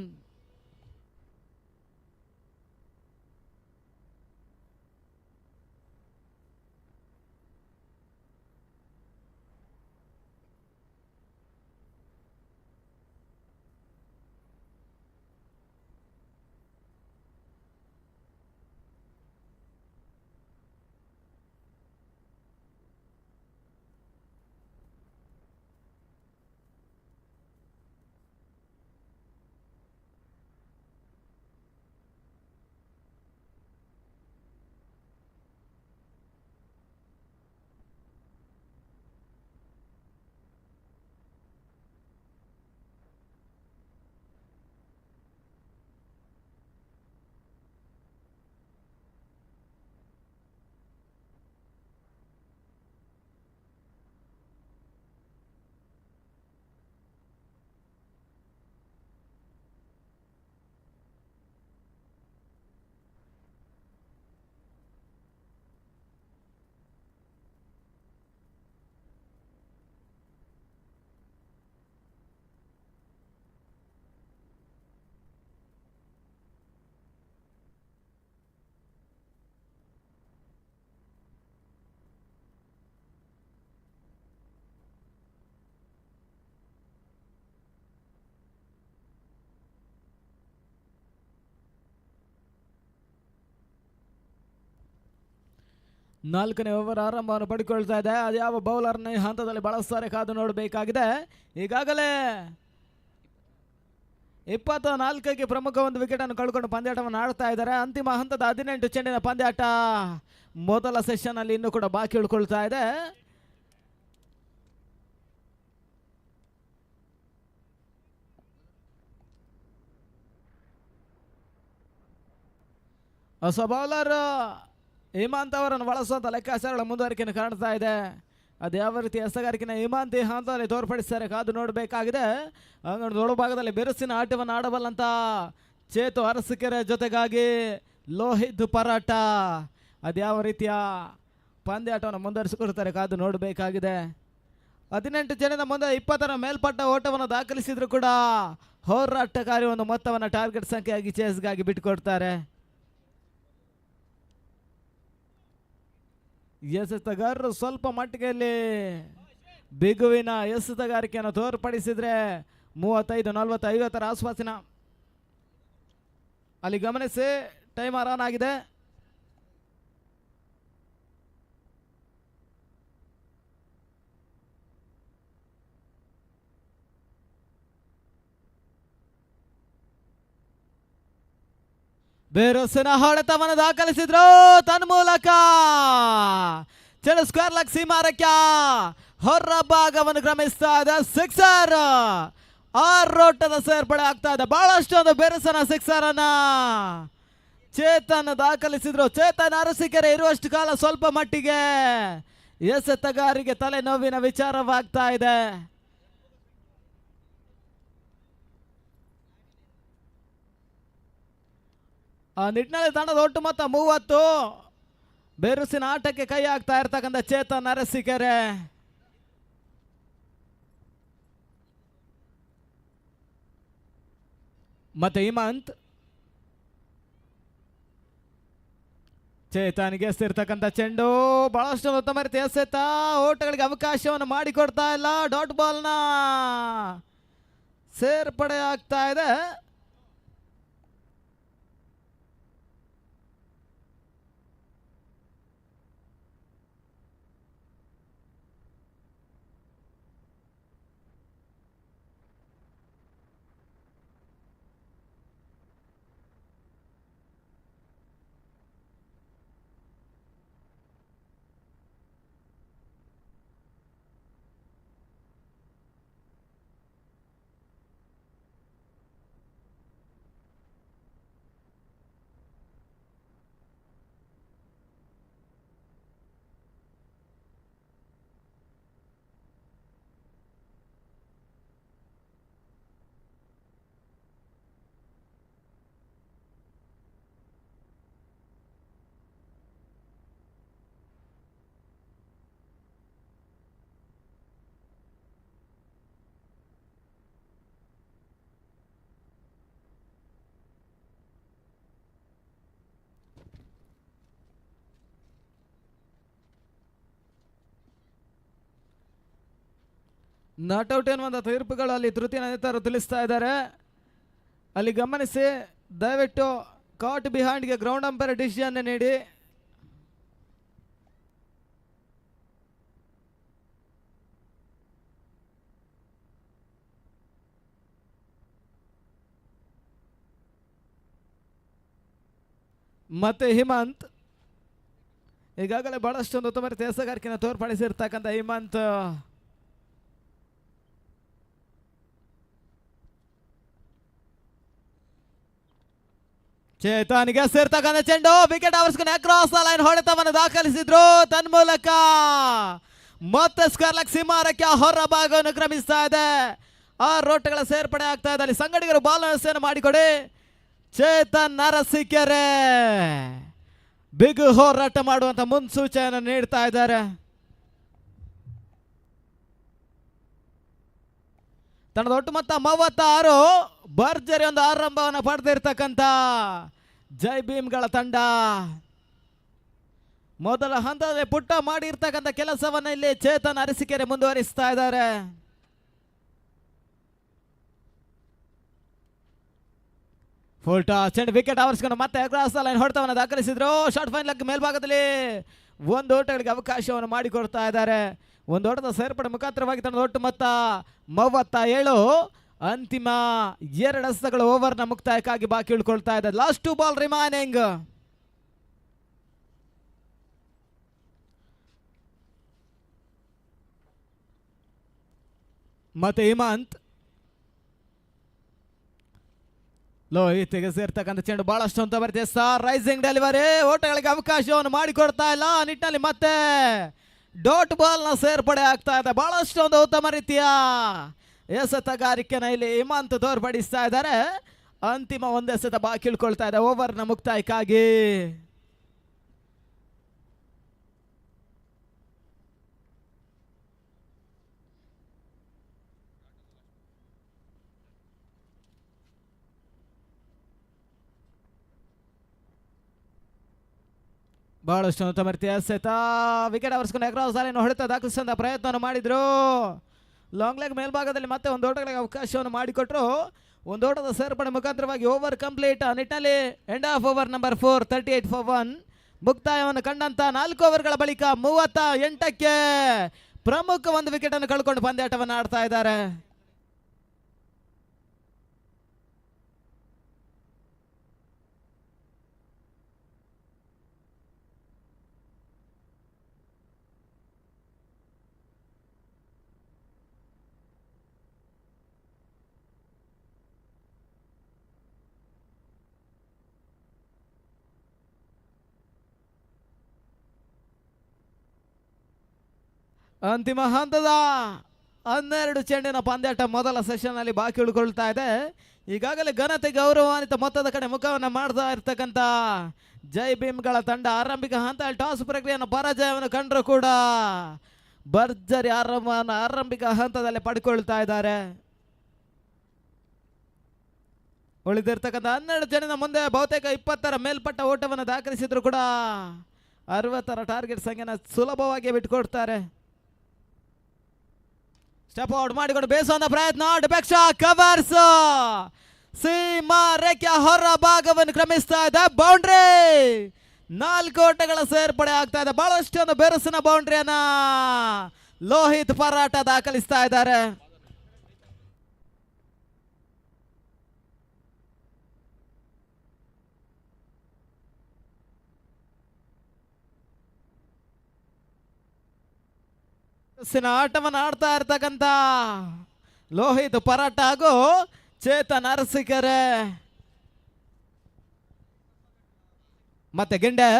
ನಾಲ್ಕನೇ ಓವರ್ ಆರಂಭವನ್ನು ಪಡ್ಕೊಳ್ತಾ ಇದೆ. ಅದು ಯಾವ ಬೌಲರ್ನ ಈ ಹಂತದಲ್ಲಿ ಬಳಸ್ತಾರೆ ಕಾದು ನೋಡಬೇಕಾಗಿದೆ. ಈಗಾಗಲೇ 24ಕ್ಕೆ ಪ್ರಮುಖ ಒಂದು ವಿಕೆಟ್ ಅನ್ನು ಕಳ್ಕೊಂಡು ಪಂದ್ಯಾಟವನ್ನು ಆಡ್ತಾ ಇದ್ದಾರೆ. ಅಂತಿಮ ಹಂತದ 18 ಚೆಂಡಿನ ಪಂದ್ಯಾಟ ಮೊದಲ ಸೆಷನ್ ಅಲ್ಲಿ ಇನ್ನೂ ಕೂಡ ಬಾಕಿ ಉಳ್ಕೊಳ್ತಾ ಇದೆ. ಹೊಸ ಬೌಲರ್ ಹೇಮಂತ್ ಅವರನ್ನು ಬಳಸುವಂತ ಲೆಕ್ಕಾಚಾರಗಳ ಮುಂದುವರಿಕೆಯನ್ನು ಕಾಣ್ತಾ ಇದೆ. ಅದು ಯಾವ ರೀತಿ ಎಸಗಾರಿಕೆನ ಹೇಮಂತ್ ಈ ಹಂತದಲ್ಲಿ ತೋರ್ಪಡಿಸ್ತಾರೆ ಕಾದು ನೋಡಬೇಕಾಗಿದೆ. ದೊಡ್ಡ ಭಾಗದಲ್ಲಿ ಬಿರುಸಿನ ಆಟವನ್ನು ಆಡಬಲ್ಲಂತ ಚೇತು ಅರಸಕೆರೆ ಜೊತೆಗಾಗಿ ಲೋಹಿತ್ ಪರಾಟ ಅದ್ಯಾವ ರೀತಿಯ ಪಂದ್ಯಾಟವನ್ನು ಮುಂದುವರಿಸಿಕೊಡ್ತಾರೆ ಕಾದು ನೋಡಬೇಕಾಗಿದೆ. 18 ಚೆಂಡಿನ ಮುಂದೆ 20ರ ಮೇಲ್ಪಟ್ಟ ಓಟವನ್ನು ದಾಖಲಿಸಿದ್ರು ಕೂಡ ಹೋರಾಟಕಾರಿ ಒಂದು ಮೊತ್ತವನ್ನು ಟಾರ್ಗೆಟ್ ಸಂಖ್ಯೆಯಾಗಿ ಚೇಸ್ಗಾಗಿ ಬಿಟ್ಟುಕೊಡ್ತಾರೆ. ಎಸೆತಗಾರರು ಸ್ವಲ್ಪ ಮಟ್ಟಿಗೆ ಬಿಗುವಿನ ಎಸೆತಗಾರಿಕೆಯನ್ನು ತೋರ್ಪಡಿಸಿದ್ರೆ 35, 40, 50ರ ಆಸುಪಾಸಿನ ಅಲ್ಲಿ ಗಮನಿಸಿ ಟೈಮ್ ಆನ್ ಆಗಿದೆ. ಬೇರುಸಿನ ಹೊಡೆತವನ್ನು ದಾಖಲಿಸಿದ್ರು ತನ್ಮೂಲಕ ಚೆಂಡು ಸ್ಕ್ವೇರ್ ಲೆಗ್ ಸೀಮಾರಕ್ಕೆ ಹೊರ ಭಾಗವನ್ನು ಕ್ರಮಿಸ್ತಾ ಇದೆ. ಸಿಕ್ಸರ್ ಆರೋಟದ ಸೇರ್ಪಡೆ ಆಗ್ತಾ ಇದೆ. ಬಹಳಷ್ಟು ಒಂದು ಬೇರುಸನ ಸಿಕ್ಸರ್ ಅನ್ನ ಚೇತನ್ ದಾಖಲಿಸಿದ್ರು. ಚೇತನ್ ಅರಸೀಕೆರೆ ಇರುವಷ್ಟು ಕಾಲ ಸ್ವಲ್ಪ ಮಟ್ಟಿಗೆ ಎಸೆತಗಾರಿಗೆ ತಲೆನೋವಿನ ವಿಚಾರವಾಗ್ತಾ ಇದೆ. ಆ ನಿಟ್ಟಿನಲ್ಲಿ ತಂಡದ ಒಟ್ಟು ಮೊತ್ತ 30. ಬೇರುಸಿನ ಆಟಕ್ಕೆ ಕೈ ಹಾಕ್ತಾ ಇರ್ತಕ್ಕಂಥ ಚೇತನ್ ಅರಸೀಕೆರೆ. ಮತ್ತೆ ಹೇಮಂತ್ ಚೇತನ್ಗೆ ಎಸ್ತಿರ್ತಕ್ಕಂಥ ಚೆಂಡು ಬಹಳಷ್ಟು ಉತ್ತಮ ರೀತಿ ಎಸೆತ ಓಟಗಳಿಗೆ ಅವಕಾಶವನ್ನು ಮಾಡಿಕೊಡ್ತಾ ಇಲ್ಲ. ಡಾಟ್ ಬಾಲ್ನ ಸೇರ್ಪಡೆ ಆಗ್ತಾ ಇದೆ. ನಾಟ್ಔಟ್ ಎನ್ನುವಂಥ ತೀರ್ಪುಗಳು ಅಲ್ಲಿ ತೃತೀಯ ನೇತಾರರು ತಿಳಿಸ್ತಾ ಇದ್ದಾರೆ. ಅಲ್ಲಿ ಗಮನಿಸಿ, ದಯವಿಟ್ಟು ಕಾಟ್ ಬಿಹೈಂಡ್ಗೆ ಗ್ರೌಂಡ್ ಅಂಪೈರ್ ಡಿಸಿಷನ್ ನೀಡಿ. ಮತ್ತೆ ಹಿಮಂತ್ ಈಗಾಗಲೇ ಬಹಳಷ್ಟೊಂದು ಉತ್ತಮ ರೀತಿಯ ಎಸಗಾರಿಕೆಯನ್ನು ತೋರ್ಪಡಿಸಿರ್ತಕ್ಕಂಥ ಹಿಮಂತ್ ಚೇತನ್ಗೆ ಸೇರ್ತಕ್ಕಂಥ ಚೆಂಡು ವಿಕೆಟ್ ಆವರಿಸಿಕೊಂಡು ಅಕ್ರಾಸ್ ಲೈನ್ ಹೊಡೆತವನ್ನು ದಾಖಲಿಸಿದ್ರು. ತನ್ಮೂಲಕ ಮತ್ತೆ ಸ್ಕಾರ್ಲಕ್ ಸಿಮಾರಕ್ಕೆ ಹೊರ ಭಾಗವನ್ನು ಕ್ರಮಿಸ್ತಾ ಇದೆ. 6 ಓಟಗಳ ಸೇರ್ಪಡೆ ಆಗ್ತಾ ಇದೆ. ಅಲ್ಲಿ ಸಂಗಡಿಗರು ಬಾಲ್ ವ್ಯವಸ್ಥೆಯನ್ನು ಮಾಡಿಕೊಡಿ. ಚೇತನ್ ಅರಸೀಕೆರೆ ಬಿಗ್ ಹೋರಾಟ ಮಾಡುವಂತ ಮುನ್ಸೂಚನೆಯನ್ನು ನೀಡ್ತಾ ಇದ್ದಾರೆ. ತಂಡದ ಒಟ್ಟು ಮೊತ್ತ 36. ಭರ್ಜರಿ ಒಂದು ಆರಂಭವನ್ನು ಪಡೆದಿರ್ತಕ್ಕಂಥ ಜೈ ಭೀಮ್ಗಳ ತಂಡ ಮೊದಲ ಹಂತದಲ್ಲಿ ಪುಟ್ಟ ಮಾಡಿರ್ತಕ್ಕಂಥ ಕೆಲಸವನ್ನು ಇಲ್ಲಿ ಚೇತನ್ ಅರಸೀಕೆರೆ ಮುಂದುವರಿಸ್ತಾ ಇದ್ದಾರೆ. ಫುಲ್ ಚೆಂಡು ವಿಕೆಟ್ ಆವರಿಸಿಕೊಂಡು ಮತ್ತೆ ಕ್ರಾಸ್ ಲೈನ್ ಹೊಡೆತವನ್ನು ದಾಖಲಿಸಿದ್ರು. ಶಾರ್ಟ್ ಫೈನ್ ಲೆಗ್ ಮೇಲ್ಭಾಗದಲ್ಲಿ 1 ಓಟಗಳಿಗೆ ಅವಕಾಶವನ್ನು ಮಾಡಿಕೊಡ್ತಾ ಇದ್ದಾರೆ. 1 ಓಟದ ಸೇರ್ಪಡೆ ಮುಖಾಂತರವಾಗಿ ತಂಡದ ಒಟ್ಟು ಮೊತ್ತ 37. ಅಂತಿಮ 2 ಎಸೆತಗಳು ಓವರ್ನ ಮುಕ್ತಾಯಕ್ಕಾಗಿ ಬಾಕಿ ಉಳ್ಕೊಳ್ತಾ ಇದೆ. Last 2 ball remaining. ಮತ್ತೆ ಹಿಮಂತ್ ಲೋಹಿತ್ಗೆ ಸೇರ್ತಕ್ಕಂಥ ಚೆಂಡು ಬಹಳಷ್ಟು ಅಂತ ಬರ್ತಿದೆ ಸರ್. ರೈಸಿಂಗ್ ಡೆಲಿವರಿ, ಓಟಗಳಿಗೆ ಅವಕಾಶವನ್ನು ಮಾಡಿಕೊಡ್ತಾ ಇಲ್ಲ. ನಿಟ್ಟಿನಲ್ಲಿ ಮತ್ತೆ ಡಾಟ್ ಬಾಲ್ ನ ಸೇರ್ಪಡೆ ಆಗ್ತಾ ಇದೆ. ಬಹಳಷ್ಟು ಒಂದು ಉತ್ತಮ ರೀತಿಯ ಎಸೆತಗಾರಿಕೆನ ಇಲ್ಲಿ ಹಿಮಂತ್ ತೋರ್ಪಡಿಸ್ತಾ ಇದ್ದಾರೆ. ಅಂತಿಮ 1 ಎಸೆತ ಬಾಕಿ ಇಳ್ಕೊಳ್ತಾ ಇದೆ ಓವರ್ನ ಮುಕ್ತಾಯಕ್ಕಾಗಿ. ಬಹಳಷ್ಟು ಉತ್ತಮ ರೀತಿಯ ಎಸೆತ, ವಿಕೆಟ್ ಆವರಿಸಿಕೊಂಡು ಅಕ್ರಾಸ್ ಲೈನ್ ಹೊಡೆತ ದಾಖಲಿಸುವಂತ ಪ್ರಯತ್ನವನ್ನು ಮಾಡಿದ್ರು. ಲಾಂಗ್ ಲೆಗ್ ಮೇಲ್ಭಾಗದಲ್ಲಿ ಮತ್ತೆ 1 ಓಟಗಳಿಗೆ ಅವಕಾಶವನ್ನು ಮಾಡಿಕೊಟ್ರು. 1 ಓಟದ ಸೇರ್ಪಡೆ ಮುಖಾಂತರವಾಗಿ ಓವರ್ ಕಂಪ್ಲೀಟ್. ನಿಟ್ಟಿನಲ್ಲಿ end of over number 4 38 for 1 ಮುಕ್ತಾಯವನ್ನು ಕಂಡಂತ 4 ಓವರ್ಗಳ ಬಳಿಕ 38ಕ್ಕೆ ಪ್ರಮುಖ 1 ವಿಕೆಟ್ ಅನ್ನು ಕಳ್ಕೊಂಡು ಪಂದ್ಯಾಟವನ್ನು ಆಡ್ತಾ ಇದ್ದಾರೆ. ಅಂತಿಮ ಹಂತದ 12 ಚೆಂಡಿನ ಪಂದ್ಯಾಟ ಮೊದಲ ಸೆಷನ್ ಅಲ್ಲಿ ಬಾಕಿ ಉಳ್ಕೊಳ್ತಾ ಇದೆ. ಈಗಾಗಲೇ ಘನತೆ ಗೌರವಾನ್ವಿತ ಮೊತ್ತದ ಕಡೆ ಮುಖವನ್ನು ಮಾಡ್ತಾ ಇರ್ತಕ್ಕಂಥ ಜೈ ಭೀಮ್ಗಳ ತಂಡ ಆರಂಭಿಕ ಹಂತದಲ್ಲಿ ಟಾಸ್ ಪ್ರಕ್ರಿಯೆಯನ್ನು ಪರಾಜಯವನ್ನು ಕಂಡರೂ ಕೂಡ ಭರ್ಜರಿ ಆರಂಭಿಕ ಹಂತದಲ್ಲಿ ಪಡ್ಕೊಳ್ತಾ ಇದ್ದಾರೆ. ಉಳಿದಿರ್ತಕ್ಕಂಥ 12 ಚೆಂಡಿನ ಮುಂದೆ ಬಹುತೇಕ 20ರ ಮೇಲ್ಪಟ್ಟ ಓಟವನ್ನು ದಾಖಲಿಸಿದ್ರು ಕೂಡ 60ರ ಟಾರ್ಗೆಟ್ ಸಂಖ್ಯೆನ ಸುಲಭವಾಗಿ ಬಿಟ್ಕೊಡ್ತಾರೆ. ಸ್ಟೆಪ್ ಔಟ್ ಮಾಡಿಕೊಂಡು ಬೇಸುವಂತ ಪ್ರಯತ್ನ, ಡಿಫೆಕ್ಷ ಕವರ್ಸ್, ಸೀಮಾ ರೇಖೆಯ ಹೊರ ಭಾಗವನ್ನು ಕ್ರಮಿಸ್ತಾ ಇದೆ. ಬೌಂಡ್ರಿ, 4 ಓಟಗಳ ಸೇರ್ಪಡೆ ಆಗ್ತಾ ಇದೆ. ಬಹಳಷ್ಟು ಒಂದು ಬೆರಸಿನ ಬೌಂಡ್ರಿಯನ್ನ ಲೋಹಿತ್ ಪರಾಟ ದಾಖಲಿಸ್ತಾ ಇದ್ದಾರೆ. ಆಟವನ್ನು ಆಡ್ತಾ ಇರ್ತಕ್ಕಂಥ ಲೋಹಿತ್ ಪರಾಟ ಹಾಗೂ ಚೇತನ್ ಅರಸೀಕೆರೆ ಮತ್ತೆ ಗಿಂಡೆ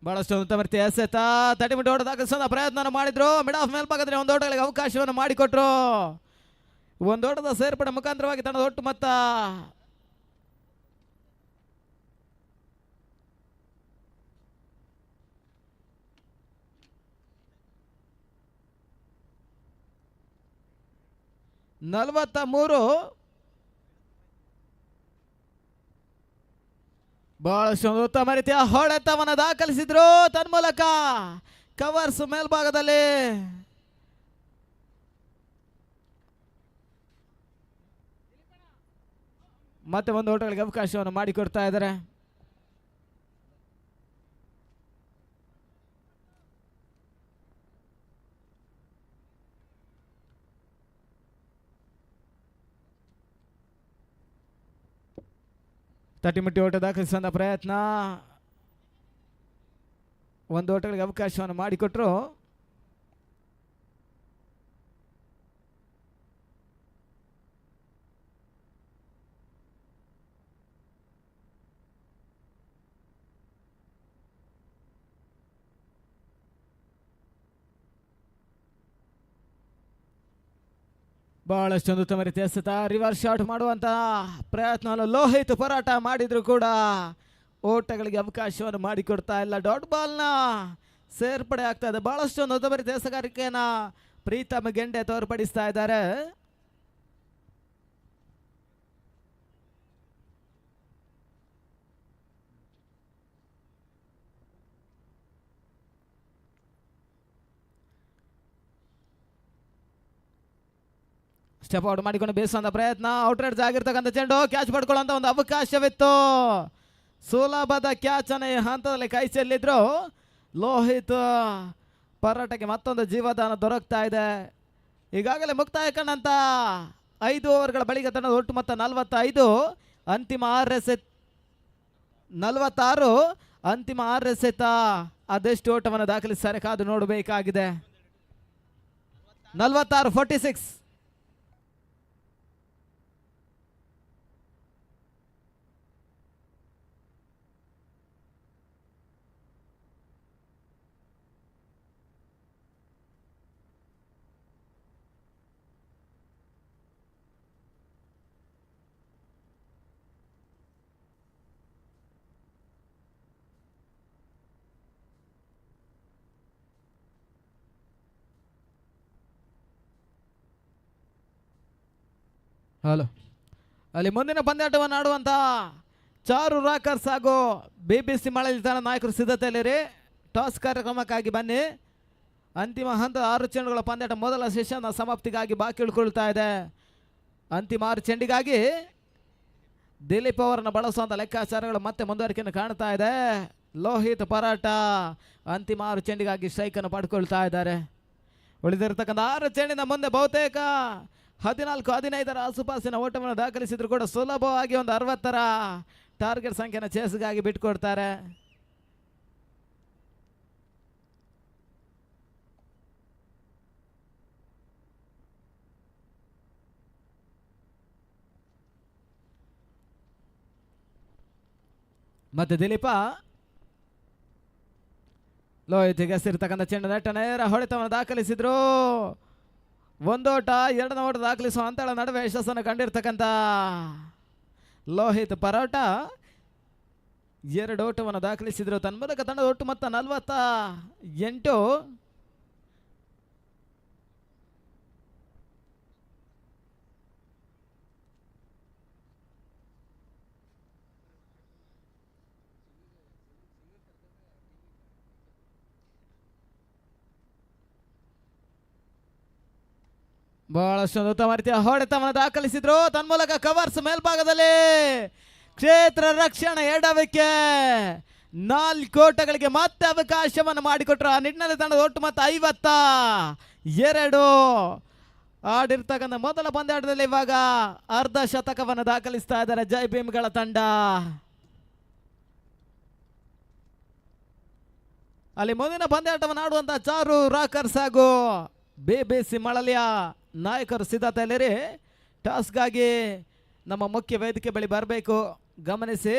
ಬಹಳಷ್ಟು ಉತ್ತಮ ರೀತಿಯ ಎಸೆತ, ತಟಿಮಿಟ್ಟು ಓಟ ದಾಖಲಿಸುವ ಪ್ರಯತ್ನ ಮಾಡಿದ್ರು. ಮಿಡ್ ಆಫ್ ಮೇಲ್ಭಾಗದಲ್ಲಿ 1 ಓಟಗಳಿಗೆ ಅವಕಾಶವನ್ನು ಮಾಡಿಕೊಟ್ರು. 1 ಓಟದ ಸೇರ್ಪಡೆ ಮುಖಾಂತರವಾಗಿ ತಂಡದ ಒಟ್ಟು ಮೊತ್ತ 43. ಬಹಳಷ್ಟು ಉತ್ತಮ ರೀತಿಯ ಹೊಡೆತವನ್ನು ದಾಖಲಿಸಿದ್ರು. ತನ್ಮೂಲಕ ಕವರ್ಸ್ ಮೇಲ್ಭಾಗದಲ್ಲಿ ಮತ್ತೆ ಒಂದು ಓಟಗಳಿಗೆ ಅವಕಾಶವನ್ನು ಮಾಡಿಕೊಡ್ತಾ ಇದ್ದಾರೆ. ತಟಿಮುಟ್ಟಿ ಓಟ ದಾಖಲಿಸುವಂಥ ಪ್ರಯತ್ನ, ಒಂದು ಓಟಗಳಿಗೆ ಅವಕಾಶವನ್ನು ಮಾಡಿಕೊಟ್ರು. ಬಹಳಷ್ಟೊಂದು ಉತ್ತಮ ರೀತಿಯ ಎಸೆತ, ರಿವರ್ಸ್ ಶಾಟ್ ಮಾಡುವಂತ ಪ್ರಯತ್ನವನ್ನು ಲೋಹಿತ್ ಹೋರಾಟ ಮಾಡಿದ್ರು ಕೂಡ ಓಟಗಳಿಗೆ ಅವಕಾಶವನ್ನು ಮಾಡಿಕೊಡ್ತಾ ಇಲ್ಲ. ಡಾಟ್ ಬಾಲ್ನ ಸೇರ್ಪಡೆ ಆಗ್ತಾ ಇದೆ. ಬಹಳಷ್ಟೊಂದು ಉತ್ತಮ ರೀತಿಯ ಎಸೆಗಾರಿಕೆಯನ್ನ ಪ್ರೀತಮ್ ಗೆಂಡೆ ತೋರ್ಪಡಿಸ್ತಾ ಇದ್ದಾರೆ. ಸ್ಟೆಪ್ ಔಟ್ ಮಾಡಿಕೊಂಡು ಬೇಸುವಂತ ಪ್ರಯತ್ನ, ಔಟ್ರೈಡ್ ಆಗಿರ್ತಕ್ಕಂಥ ಚೆಂಡು ಕ್ಯಾಚ್ ಪಡ್ಕೊಳ್ಳುವಂತ ಒಂದು ಅವಕಾಶವಿತ್ತು. ಸುಲಭದ ಕ್ಯಾಚ್ ಅನ್ನ ಈ ಹಂತದಲ್ಲಿ ಕೈ ಚೆಲ್ಲಿದ್ರು. ಲೋಹಿತ್ ಹೋರಾಟಕ್ಕೆ ಮತ್ತೊಂದು ಜೀವದಾನ ದೊರಕ್ತಾ ಇದೆ. ಈಗಾಗಲೇ ಮುಕ್ತಾಯ ಕಂಡಂತ 5 ಓವರ್ಗಳ ಬಳಿಕ ತಂಡದ ಒಟ್ಟು ಮೊತ್ತ 45, ಅಂತಿಮ 6 ಎಸೆತ 46, ಅಂತಿಮ 6 ಎಸೆತ. ಅದೆಷ್ಟು ಓಟವನ್ನು ದಾಖಲಿಸುತ್ತಾರೆ ಕಾದು ನೋಡಬೇಕಾಗಿದೆ. 46, 46. ಹಲೋ, ಅಲ್ಲಿ ಮುಂದಿನ ಪಂದ್ಯಾಟವನ್ನು ಆಡುವಂತ ಚಾರು ರಾಕರ್ಸ್ ಹಾಗೂ BBC ಮಳಲಿ ತನ್ನ ನಾಯಕರು ಸಿದ್ಧತೆಯಲ್ಲಿರಿ. ಟಾಸ್ ಕಾರ್ಯಕ್ರಮಕ್ಕಾಗಿ ಬನ್ನಿ. ಅಂತಿಮ ಹಂತದ 6 ಚೆಂಡುಗಳ ಪಂದ್ಯಾಟ ಮೊದಲ ಸೆಷನ್ ಸಮಾಪ್ತಿಗಾಗಿ ಬಾಕಿ ಉಳ್ಕೊಳ್ತಾ ಇದೆ. ಅಂತಿಮ 6 ಚೆಂಡಿಗಾಗಿ ದಿಲೀಪ್ ಅವರನ್ನು ಬಳಸುವಂಥ ಲೆಕ್ಕಾಚಾರಗಳು ಮತ್ತೆ ಮುಂದುವರಿಕೆಯನ್ನು ಕಾಣ್ತಾ ಇದೆ. ಲೋಹಿತ್ ಹೋರಾಟ ಅಂತಿಮ 6 ಚೆಂಡಿಗಾಗಿ ಸ್ಟ್ರೈಕನ್ನು ಪಡ್ಕೊಳ್ತಾ ಇದ್ದಾರೆ. ಉಳಿದಿರತಕ್ಕಂಥ 6 ಚೆಂಡಿನ ಮುಂದೆ ಬಹುತೇಕ 14-15 ಆಸುಪಾಸಿನ ಓಟವನ್ನು ದಾಖಲಿಸಿದ್ರು ಕೂಡ ಸುಲಭವಾಗಿ ಒಂದು 60 ಟಾರ್ಗೆಟ್ ಸಂಖ್ಯೆನ ಚೇಸ್ಗಾಗಿ ಬಿಟ್ಕೊಡ್ತಾರೆ. ಮತ್ತೆ ದಿಲೀಪ ಲೋಹಿತ್ಗೆ ಸಿರ್ತಕ್ಕಂಥ ಚೆಂಡು ನೆಟ್ಟ ನೇರ ಹೊಡೆತವನ್ನು ದಾಖಲಿಸಿದ್ರು. ಒಂದೋಟ 2ನೇ ಓಟ ದಾಖಲಿಸುವ ಹಂತಗಳ ನಡುವೆ ಯಶಸ್ಸನ್ನು ಕಂಡಿರ್ತಕ್ಕಂಥ ಲೋಹಿತ್ ಹೋರಾಟ 2 ಓಟವನ್ನು ದಾಖಲಿಸಿದ್ರು. ತನ್ಮೂಲಕ ತಂಡದ ಒಟ್ಟು ಮೊತ್ತ 48. ಬಹಳಷ್ಟು ಉತ್ತಮ ರೀತಿಯ ಹೊಡೆತವನ್ನು ದಾಖಲಿಸಿದ್ರು. ತನ್ಮೂಲಕ ಕವರ್ಸ್ ಮೇಲ್ಭಾಗದಲ್ಲಿ ಕ್ಷೇತ್ರ ರಕ್ಷಣೆ ಎಡವಿಕೆ 4 ಓಟಗಳಿಗೆ ಮತ್ತೆ ಅವಕಾಶವನ್ನು ಮಾಡಿಕೊಟ್ರು. ಆ ನಿಟ್ಟಿನಲ್ಲಿ ತಂಡದ ಒಟ್ಟು ಮೊತ್ತ 52. ಆಡಿರ್ತಕ್ಕಂಥ ಮೊದಲ ಪಂದ್ಯಾಟದಲ್ಲಿ ಇವಾಗ ಅರ್ಧ ಶತಕವನ್ನು ದಾಖಲಿಸ್ತಾ ಇದ್ದಾರೆ ಜೈ ಭೀಮ್ಗಳ ತಂಡ. ಅಲ್ಲಿ ಮುಂದಿನ ಪಂದ್ಯಾಟವನ್ನು ಆಡುವಂತ ಚಾರು ರಾಕರ್ಸ್ ಹಾಗೂ BBC ಮಳಲಿಯ ನಾಯಕರು ಸಿದ್ಧತೆಯಲ್ಲಿರಿ. ಟಾಸ್ಗಾಗಿ ನಮ್ಮ ಮುಖ್ಯ ವೇದಿಕೆ ಬಳಿ ಬರಬೇಕು, ಗಮನಿಸಿ.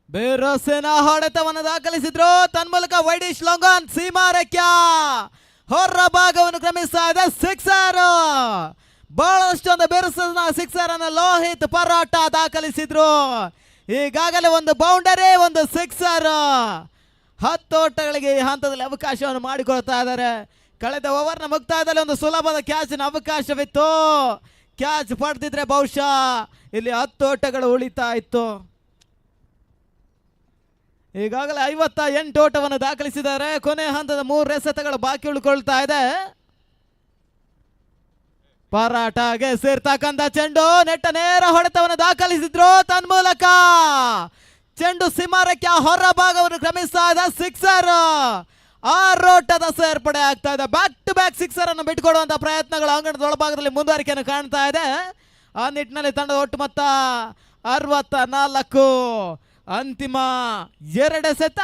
ಬೇರೋಸಿನ ಹೊಡೆತವನ್ನು ದಾಖಲಿಸಿದ್ರು. ತನ್ಮೂಲಕ ವೈಡಿಶ್ ಲೊಂಗಾನ್ ಸೀಮಾ ರೇಖ್ಯ ಹೊರ ಭಾಗವನ್ನು ಕ್ರಮಿಸ್ತಾ ಇದೆ. 6. ಬಹಳಷ್ಟೊಂದು ಬೆರಸನ 6 ಅನ್ನು ಲೋಹಿತ್ ಹೋರಾಟ ದಾಖಲಿಸಿದ್ರು. ಈಗಾಗಲೇ ಒಂದು ಬೌಂಡರಿ, ಒಂದು 6. 10 ಓಟಗಳಿಗೆ ಈ ಹಂತದಲ್ಲಿ ಅವಕಾಶವನ್ನು ಮಾಡಿಕೊಳ್ತಾ ಇದ್ದಾರೆ. ಕಳೆದ ಓವರ್ನ ಮುಕ್ತಾಯದಲ್ಲಿ ಒಂದು ಸುಲಭದ ಕ್ಯಾಚಿನ ಅವಕಾಶವಿತ್ತು. ಕ್ಯಾಚ್ ಪಡೆದಿದ್ರೆ ಬಹುಶಃ ಇಲ್ಲಿ 10 ಓಟಗಳು ಉಳಿತಾ ಇತ್ತು. ಈಗಾಗಲೇ 58 ಓಟವನ್ನು ದಾಖಲಿಸಿದ್ದಾರೆ. ಕೊನೆ ಹಂತದ 3 ಎಸೆತಗಳು ಬಾಕಿ ಉಳ್ಕೊಳ್ತಾ ಇದೆ. ಪರಾಟಗೆ ಸೇರ್ತಕ್ಕಂಥ ಚೆಂಡು ನೆಟ್ಟ ನೇರ ಹೊಡೆತವನ್ನು ದಾಖಲಿಸಿದ್ರು. ತನ್ಮೂಲಕ ಚೆಂಡು ಸೀಮಾರೇಖೆಯ ಹೊರ ಭಾಗವನ್ನು ಕ್ರಮಿಸ್ತಾ ಇದೆ. ಸಿಕ್ಸರ್. 6 ಓಟದ ಸೇರ್ಪಡೆ ಆಗ್ತಾ ಇದೆ. ಬ್ಯಾಕ್ ಟು ಬ್ಯಾಕ್ ಸಿಕ್ಸರ್ ಅನ್ನು ಬಿಟ್ಟುಕೊಡುವಂತ ಪ್ರಯತ್ನಗಳು ಅಂಗಣದ ಒಳಭಾಗದಲ್ಲಿ ಮುಂದುವರಿಕೆಯನ್ನು ಕಾಣ್ತಾ ಇದೆ. ಆ ನಿಟ್ಟಿನಲ್ಲಿ ತಂಡದ ಒಟ್ಟು ಮೊತ್ತ 64. ಅಂತಿಮ 2 ಎಸೆತ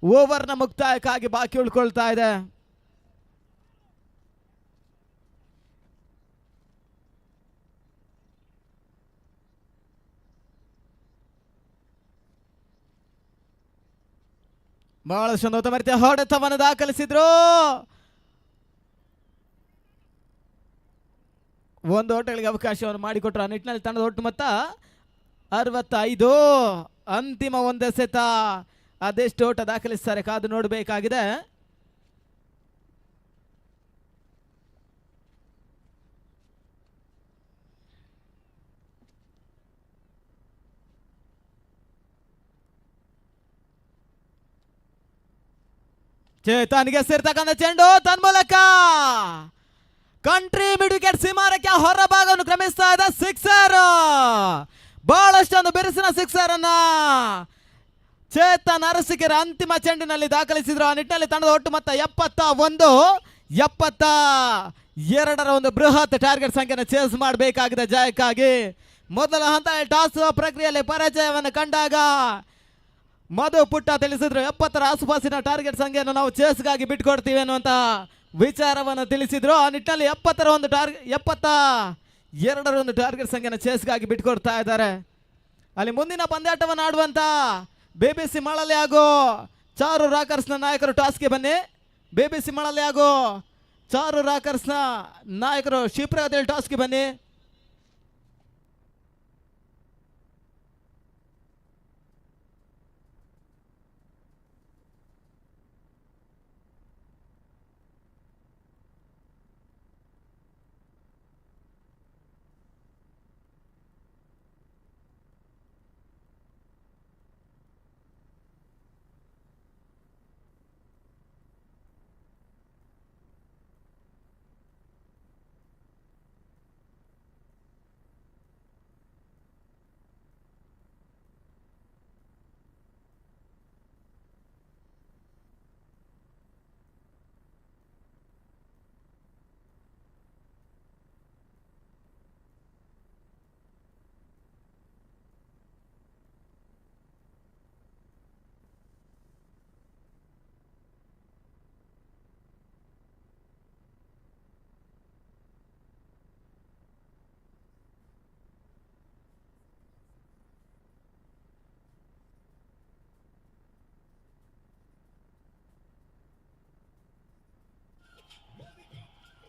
ಓವರ್ನ ಮುಕ್ತಾಯಕ್ಕಾಗಿ ಬಾಕಿ ಉಳ್ಕೊಳ್ತಾ ಇದೆ. ಬಹಳಷ್ಟು ಉತ್ತಮ ರೀತಿಯ ಹೊಡೆತವನ್ನು ದಾಖಲಿಸಿದ್ರು. 1 ಓಟಗಳಿಗೆ ಅವಕಾಶವನ್ನು ಮಾಡಿಕೊಟ್ರು. ಆ ನಿಟ್ಟಿನಲ್ಲಿ ತಂಡದ ಒಟ್ಟು ಮೊತ್ತ 65. ಅಂತಿಮ 1 ಎಸೆತ ಅದೆಷ್ಟು ಓಟ ದಾಖಲಿಸ್ತಾರೆ ಕಾದು ನೋಡಬೇಕಾಗಿದೆ. ಚೇತನ್ಗೆ ಸೇರ್ತಕ್ಕಂಥ ಚೆಂಡು ತನ್ಮೂಲಕ ಕಂಟ್ರಿ ಮಿಡ್ ವಿಕೆಟ್ ಸೀಮಾರೇಖೆಯ ಹೊರ ಭಾಗವನ್ನು ಕ್ರಮಿಸ್ತಾ ಇದೆ. ಸಿಕ್ಸರ್. ಬಹಳಷ್ಟೊಂದು ಬಿರುಸಿನ ಸಿಕ್ಸರ್ ಅನ್ನ ಚೇತನ್ ಅರಸಿಕೆರೆ ಅಂತಿಮ ಚೆಂಡಿನಲ್ಲಿ ದಾಖಲಿಸಿದ್ರು. ಆ ನಿಟ್ಟಿನಲ್ಲಿ ತಂಡದ ಒಟ್ಟು ಮೊತ್ತ 71. 72ರ ಒಂದು ಬೃಹತ್ ಟಾರ್ಗೆಟ್ ಸಂಖ್ಯೆಯನ್ನು ಚೇಸ್ ಮಾಡಬೇಕಾಗಿದೆ ಜಯಕ್ಕಾಗಿ. ಮೊದಲ ಹಂತ ಟಾಸ್ ಪ್ರಕ್ರಿಯೆಯಲ್ಲಿ ಪರಾಜಯವನ್ನು ಕಂಡಾಗ ಮಧು ಪುಟ್ಟ ತಿಳಿಸಿದ್ರು 70ರ ಆಸುಪಾಸಿನ ಟಾರ್ಗೆಟ್ ಸಂಖ್ಯೆಯನ್ನು ನಾವು ಚೇಸ್ಗಾಗಿ ಬಿಟ್ಕೊಡ್ತೀವಿ ಅನ್ನುವಂತ ವಿಚಾರವನ್ನು ತಿಳಿಸಿದ್ರು. ಆ ನಿಟ್ಟಿನಲ್ಲಿ 72ರ ಒಂದು ಟಾರ್ಗೆಟ್ ಸಂಖ್ಯೆಯನ್ನು ಚೇಸ್ಗಾಗಿ ಬಿಟ್ಕೊಡ್ತಾ ಇದ್ದಾರೆ. ಅಲ್ಲಿ ಮುಂದಿನ ಪಂದ್ಯಾಟವನ್ನು ಆಡುವಂತ BBC ಮಳಲಿ ಹಾಗೂ ಚಾರು ರಾಕರ್ಸ್ನ ನಾಯಕರು ಟಾಸ್ಗೆ ಬನ್ನಿ. BBC ಮಳಲಿ ಹಾಗೂ ಚಾರು ರಾಕರ್ಸ್ನ ನಾಯಕರು ಶಿಪ್ರದಲ್ಲಿ ಟಾಸ್ಗೆ ಬನ್ನಿ.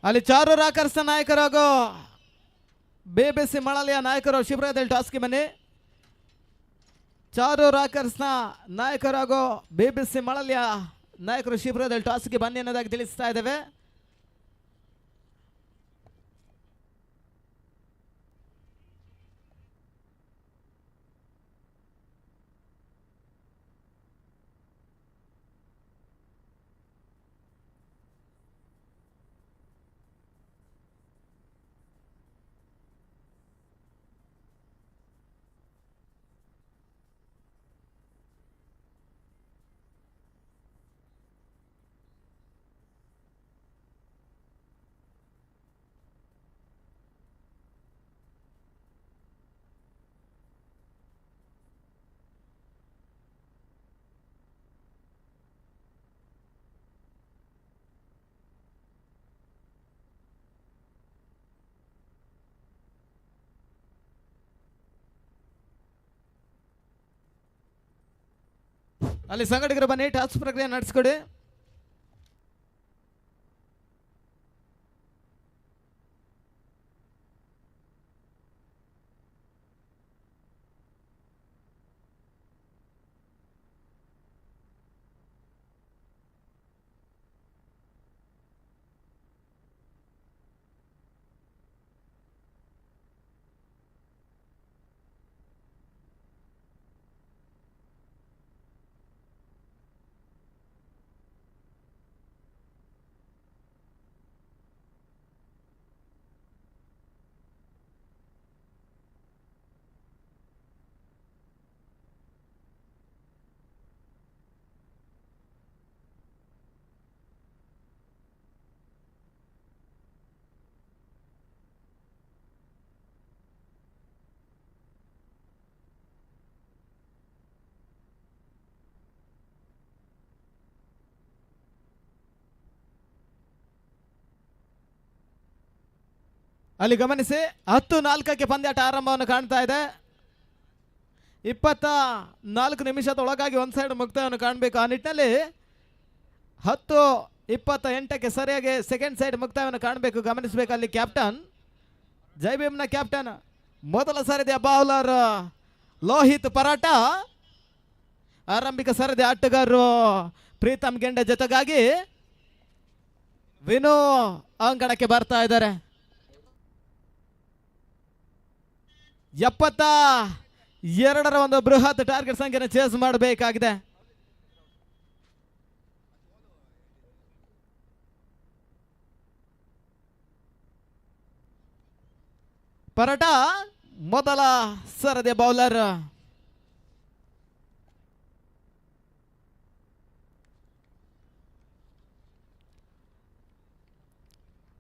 ಅಲ್ಲಿ ಚಾರು ರಾಕರ್ಸ್ನ ನಾಯಕರು ಹಾಗೂ BBC ಮಳಲಿಯ ನಾಯಕರು ಶಿಬಿರದಲ್ಲಿ ಟಾಸ್ಗೆ ಬನ್ನಿ. ಚಾರು ರಾಕರ್ಸ್ನ ನಾಯಕರು ಹಾಗೂ BBC ಮಳಲಿಯ ನಾಯಕರು ಶಿಬಿರದಲ್ಲಿ ಟಾಸ್ಗೆ ಬನ್ನಿ ಅನ್ನೋದಾಗಿ ತಿಳಿಸ್ತಾ ಇದ್ದೇವೆ. ಅಲ್ಲಿ ಸಂಘಟಕರು ಬನ್ನಿ, ಟಾಸ್ ಪ್ರಕ್ರಿಯೆ ನಡೆಸಿಕೊಡಿ. ಅಲ್ಲಿ ಗಮನಿಸಿ 10-4ಕ್ಕೆ ಪಂದ್ಯಾಟ ಆರಂಭವನ್ನು ಕಾಣ್ತಾ ಇದೆ. 24 ನಿಮಿಷದೊಳಗಾಗಿ ಒಂದು ಸೈಡ್ ಮುಕ್ತಾಯವನ್ನು ಕಾಣಬೇಕು. ಆ ನಿಟ್ಟಿನಲ್ಲಿ 10:28ಕ್ಕೆ ಸರಿಯಾಗಿ ಸೆಕೆಂಡ್ ಸೈಡ್ ಮುಕ್ತಾಯವನ್ನು ಕಾಣಬೇಕು. ಗಮನಿಸಬೇಕು ಅಲ್ಲಿ ಕ್ಯಾಪ್ಟನ್ ಜೈಭೀಮ್ನ ಕ್ಯಾಪ್ಟನ್ ಮೊದಲ ಸರದಿಯ ಬೌಲರ್ ಲೋಹಿತ್ ಪರಾಟ, ಆರಂಭಿಕ ಸರದಿ ಆಟಗಾರರು ಪ್ರೀತಮ್ ಗೆಂಡೆ ಜೊತೆಗಾಗಿ ವಿನು ಅಂಗಣಕ್ಕೆ ಬರ್ತಾ ಇದ್ದಾರೆ. 72 ಒಂದು ಬೃಹತ್ ಟಾರ್ಗೆಟ್ ಸಂಖ್ಯೆಯನ್ನು ಚೇಸ್ ಮಾಡಬೇಕಾಗಿದೆ. ಪರಾಟ ಮೊದಲ ಸರದಿಯ ಬೌಲರ್.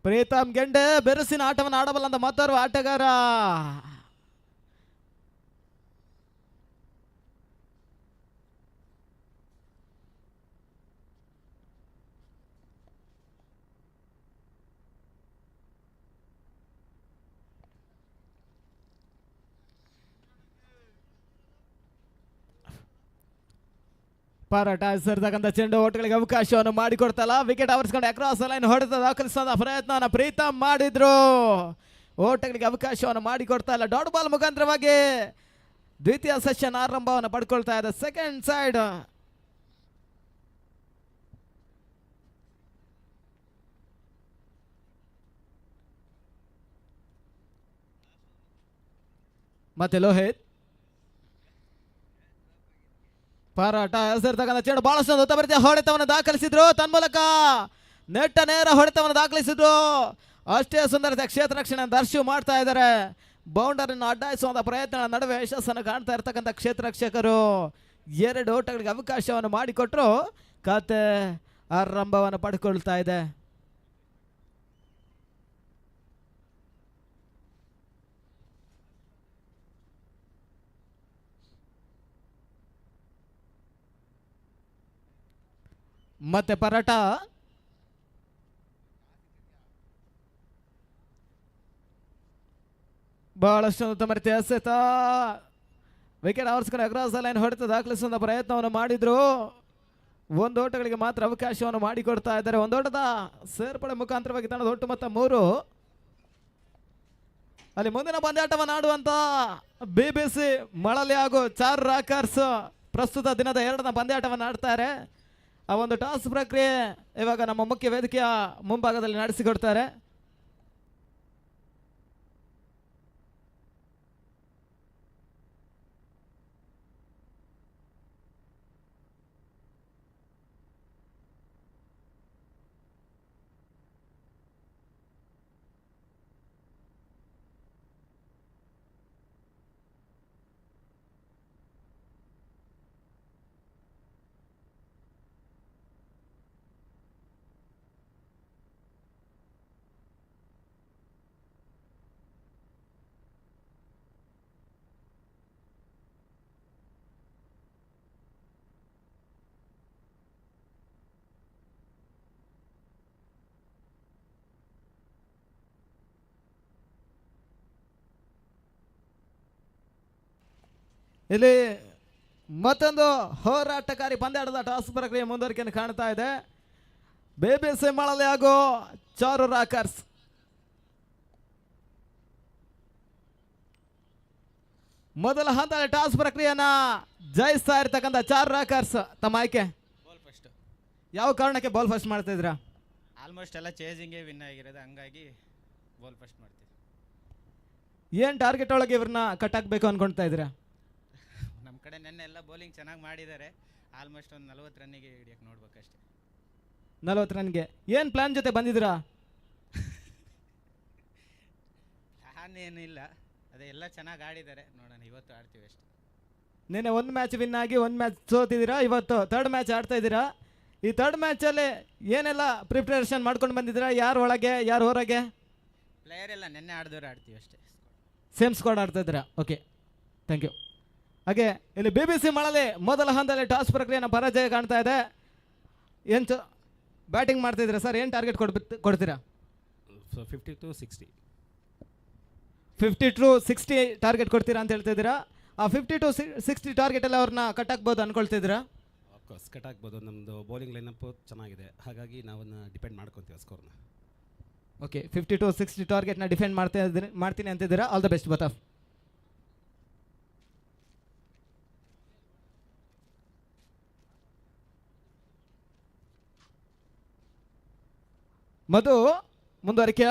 ಪ್ರೀತಮ್ ಗೆಂಡೆ ಬೆರಸಿನ ಆಟವನ್ನು ಆಡಬಲ್ಲಂತ ಮತ್ತೋರ್ವ ಆಟಗಾರ. ಪರಾಟ ಸರಿತಕ್ಕಂಥ ಚೆಂಡು ಓಟಗಳಿಗೆ ಅವಕಾಶವನ್ನು ಮಾಡಿಕೊಡ್ತಲ್ಲ. ವಿಕೆಟ್ ಆವರಿಸ್ಕೊಂಡು ಅಕ್ರಾಸ್ ಲೈನ್ ಹೊಡೆತ ದಾಖಲಿಸುವ ಪ್ರಯತ್ನವನ್ನು ಪ್ರೀತಮ್ ಮಾಡಿದ್ರು. ಓಟಗಳಿಗೆ ಅವಕಾಶವನ್ನು ಮಾಡಿಕೊಡ್ತಾ ಇಲ್ಲ. ಡಾಟ್ ಬಾಲ್ ಮುಖಾಂತರವಾಗಿ ದ್ವಿತೀಯ ಸೆಷನ್ ಆರಂಭವನ್ನು ಪಡ್ಕೊಳ್ತಾ ಇದೆ. ಸೆಕೆಂಡ್ ಸೈಡ್ ಮತ್ತೆ ಲೋಹಿತ್. ಪರಾಟ ಹೆಸರಿರ್ತಕ್ಕಂಥ ಚೆಂಡು ಬಹಳಷ್ಟು ಉತ್ತಮ ಹೊಡೆತವನ್ನು ದಾಖಲಿಸಿದ್ರು. ತನ್ಮೂಲಕ ನೆಟ್ಟ ನೇರ ಹೊಡೆತವನ್ನು ದಾಖಲಿಸಿದ್ರು. ಅಷ್ಟೇ ಸುಂದರತೆ ಕ್ಷೇತ್ರ ರಕ್ಷಣೆ ದರ್ಶು ಮಾಡ್ತಾ ಇದ್ದಾರೆ. ಬೌಂಡರಿಯನ್ನು ಅಡ್ಡಾಯಿಸುವಂಥ ಪ್ರಯತ್ನಗಳ ನಡುವೆ ಯಶಸ್ಸನ್ನು ಕಾಣ್ತಾ ಇರ್ತಕ್ಕಂಥ ಕ್ಷೇತ್ರ ರಕ್ಷಕರು 2 ಓಟಗಳಿಗೆ ಅವಕಾಶವನ್ನು ಮಾಡಿಕೊಟ್ರು. ಕತೆ ಆರಂಭವನ್ನು ಪಡ್ಕೊಳ್ತಾ ಇದೆ. ಮತ್ತೆ ಪರಾಟ ಬಹಳಷ್ಟು ಉತ್ತಮ ರೀತಿಯ ಎಸೆತ. ವಿಕೆಟ್ ಆವರಿಸಿಕೊಂಡು ಅಕ್ರಾಸ್ ಲೈನ್ ಹೊಡೆತ ದಾಖಲಿಸುವ ಪ್ರಯತ್ನವನ್ನು ಮಾಡಿದ್ರು. 1 ಓಟಗಳಿಗೆ ಮಾತ್ರ ಅವಕಾಶವನ್ನು ಮಾಡಿಕೊಡ್ತಾ ಇದ್ದಾರೆ. 1 ಓಟದ ಸೇರ್ಪಡೆ ಮುಖಾಂತರವಾಗಿ ತಂಡದ ಒಟ್ಟು ಮೊತ್ತ 3. ಅಲ್ಲಿ ಮುಂದಿನ ಪಂದ್ಯಾಟವನ್ನು ಆಡುವಂತ BBC ಮಳಲಿ ಹಾಗೂ ಚಾರ್ ರಾಕರ್ಸ್ ಪ್ರಸ್ತುತ ದಿನದ 2ನೇ ಪಂದ್ಯಾಟವನ್ನು ಆಡ್ತಾರೆ. ಆ ಒಂದು ಟಾಸ್ ಪ್ರಕ್ರಿಯೆ ಇವಾಗ ನಮ್ಮ ಮುಖ್ಯ ವೇದಿಕೆಯ ಮುಂಭಾಗದಲ್ಲಿ ನಡೆಸಿಕೊಡ್ತಾರೆ. ಇಲ್ಲಿ ಮತ್ತೊಂದು ಹೋರಾಟಕಾರಿ ಪಂದ್ಯಾಟದ ಟಾಸ್ ಪ್ರಕ್ರಿಯೆ ಮುಂದುವರಿಕೆಯನ್ನು ಕಾಣ್ತಾ ಇದೆ. BBC ಮಳಲಿ ಹಾಗೂ ಚಾರು ರಾಕರ್ಸ್. ಮೊದಲ ಹಂತದಲ್ಲಿ ಟಾಸ್ ಪ್ರಕ್ರಿಯೆಯನ್ನ ಜಯಿಸ್ತಾ ಇರ್ತಕ್ಕಂಥ ಚಾರು ರಾಕರ್ಸ್. ತಮ್ಮ ಆಯ್ಕೆ ಬಾಲ್ ಫಸ್ಟ್. ಯಾವ ಕಾರಣಕ್ಕೆ ಬಾಲ್ ಫಸ್ಟ್ ಮಾಡ್ತಾ ಇದ್ದೀರಾ? ಆಲ್ಮೋಸ್ಟ್ ಎಲ್ಲ ಚೇಸಿಂಗೇ ವಿನ್ ಆಗಿರೋದು, ಹಂಗಾಗಿ ಬಾಲ್ ಫಸ್ಟ್ ಮಾಡ್ತೀವಿ. ಏನು ಟಾರ್ಗೆಟ್ ಒಳಗೆ ಇವ್ರನ್ನ ಕಟ್ ಹಾಕಬೇಕು ಅನ್ಕೊಳ್ತಾ ಇದ್ದೀರಾ? ನಮ್ಮ ಕಡೆ ನೆನ್ನೆ ಎಲ್ಲ ಬೌಲಿಂಗ್ ಚೆನ್ನಾಗಿ ಮಾಡಿದ್ದಾರೆ. ಆಲ್ಮೋಸ್ಟ್ ಒಂದು 40 ರನ್ನಿಗೆ ಹಿಡಿಯೋಕೆ ನೋಡ್ಬೇಕಷ್ಟೇ. 40 ರನ್ಗೆ ಏನು ಪ್ಲಾನ್ ಜೊತೆ ಬಂದಿದ್ದೀರಾ? ಪ್ಲಾನ್ ಏನಿಲ್ಲ, ಅದೇ ಎಲ್ಲ ಚೆನ್ನಾಗಿ ಆಡಿದ್ದಾರೆ. ನೋಡೋಣ, ಇವತ್ತು ಆಡ್ತೀವಿ ಅಷ್ಟೇ. ನೆನ್ನೆ 1 ಮ್ಯಾಚ್ ವಿನ್ ಆಗಿ 1 ಮ್ಯಾಚ್ ಸೋತಿದ್ದೀರಾ. ಇವತ್ತು 3rd ಮ್ಯಾಚ್ ಆಡ್ತಾ ಇದ್ದೀರಾ. ಈ 3rd ಮ್ಯಾಚಲ್ಲಿ ಏನೆಲ್ಲ ಪ್ರಿಪ್ರೇಷನ್ ಮಾಡ್ಕೊಂಡು ಬಂದಿದ್ದೀರಾ? ಯಾರು ಒಳಗೆ ಯಾರು ಹೊರಗೆ? ಪ್ಲೇಯರ್ ಎಲ್ಲ ನೆನ್ನೆ ಆಡಿದವರು ಆಡ್ತೀವಿ ಅಷ್ಟೇ. ಸೇಮ್ ಸ್ಕ್ವಾಡ್ ಆಡ್ತಾ ಇದ್ದೀರಾ? Okay, thank you. ಹಾಗೆ ಇಲ್ಲಿ BBC ಮಳಲಿ ಮೊದಲ ಹಂತದಲ್ಲಿ ಟಾಸ್ ಪ್ರಕ್ರಿಯೆಯನ್ನು ಪರಾಜಯ ಕಾಣ್ತಾ ಇದೆ. ಏನು ಬ್ಯಾಟಿಂಗ್ ಮಾಡ್ತಿದ್ದೀರಾ ಸರ್? ಏನು ಟಾರ್ಗೆಟ್ ಕೊಡ್ತೀರಾ? 50 to 60. 50 to 60 ಟಾರ್ಗೆಟ್ ಕೊಡ್ತೀರಾ ಅಂತ ಹೇಳ್ತಾ ಇದ್ದೀರಾ. ಆ 50 to 60 ಟಾರ್ಗೆಟ್ ಎಲ್ಲ ಅವ್ರನ್ನ ಕಟ್ ಹಾಕ್ಬೋದು ಅನ್ಕೊಳ್ತಿದ್ದೀರಾ? ಅಫ್ಕೋರ್ಸ್ ಕಟ್ ಆಗ್ಬೋದು. ನಮ್ಮದು ಬೌಲಿಂಗ್ ಲೈನಪ್ ಚೆನ್ನಾಗಿದೆ, ಹಾಗಾಗಿ ನಾವನ್ನ ಡಿಪೆಂಡ್ ಮಾಡ್ಕೊತೀವಿ ಸ್ಕೋರ್ನ. ಓಕೆ, 50 to 60 ಟಾರ್ಗೆಟ್ನ ಡಿಫೆಂಡ್ ಮಾಡ್ತೀನಿ ಅಂತಿದ್ದೀರಾ. ಆಲ್ ದ ಬೆಸ್ಟ್ ಬತ್ ಆಫ್. ಮಧು ಮುಂದುವರಿಕೆಯ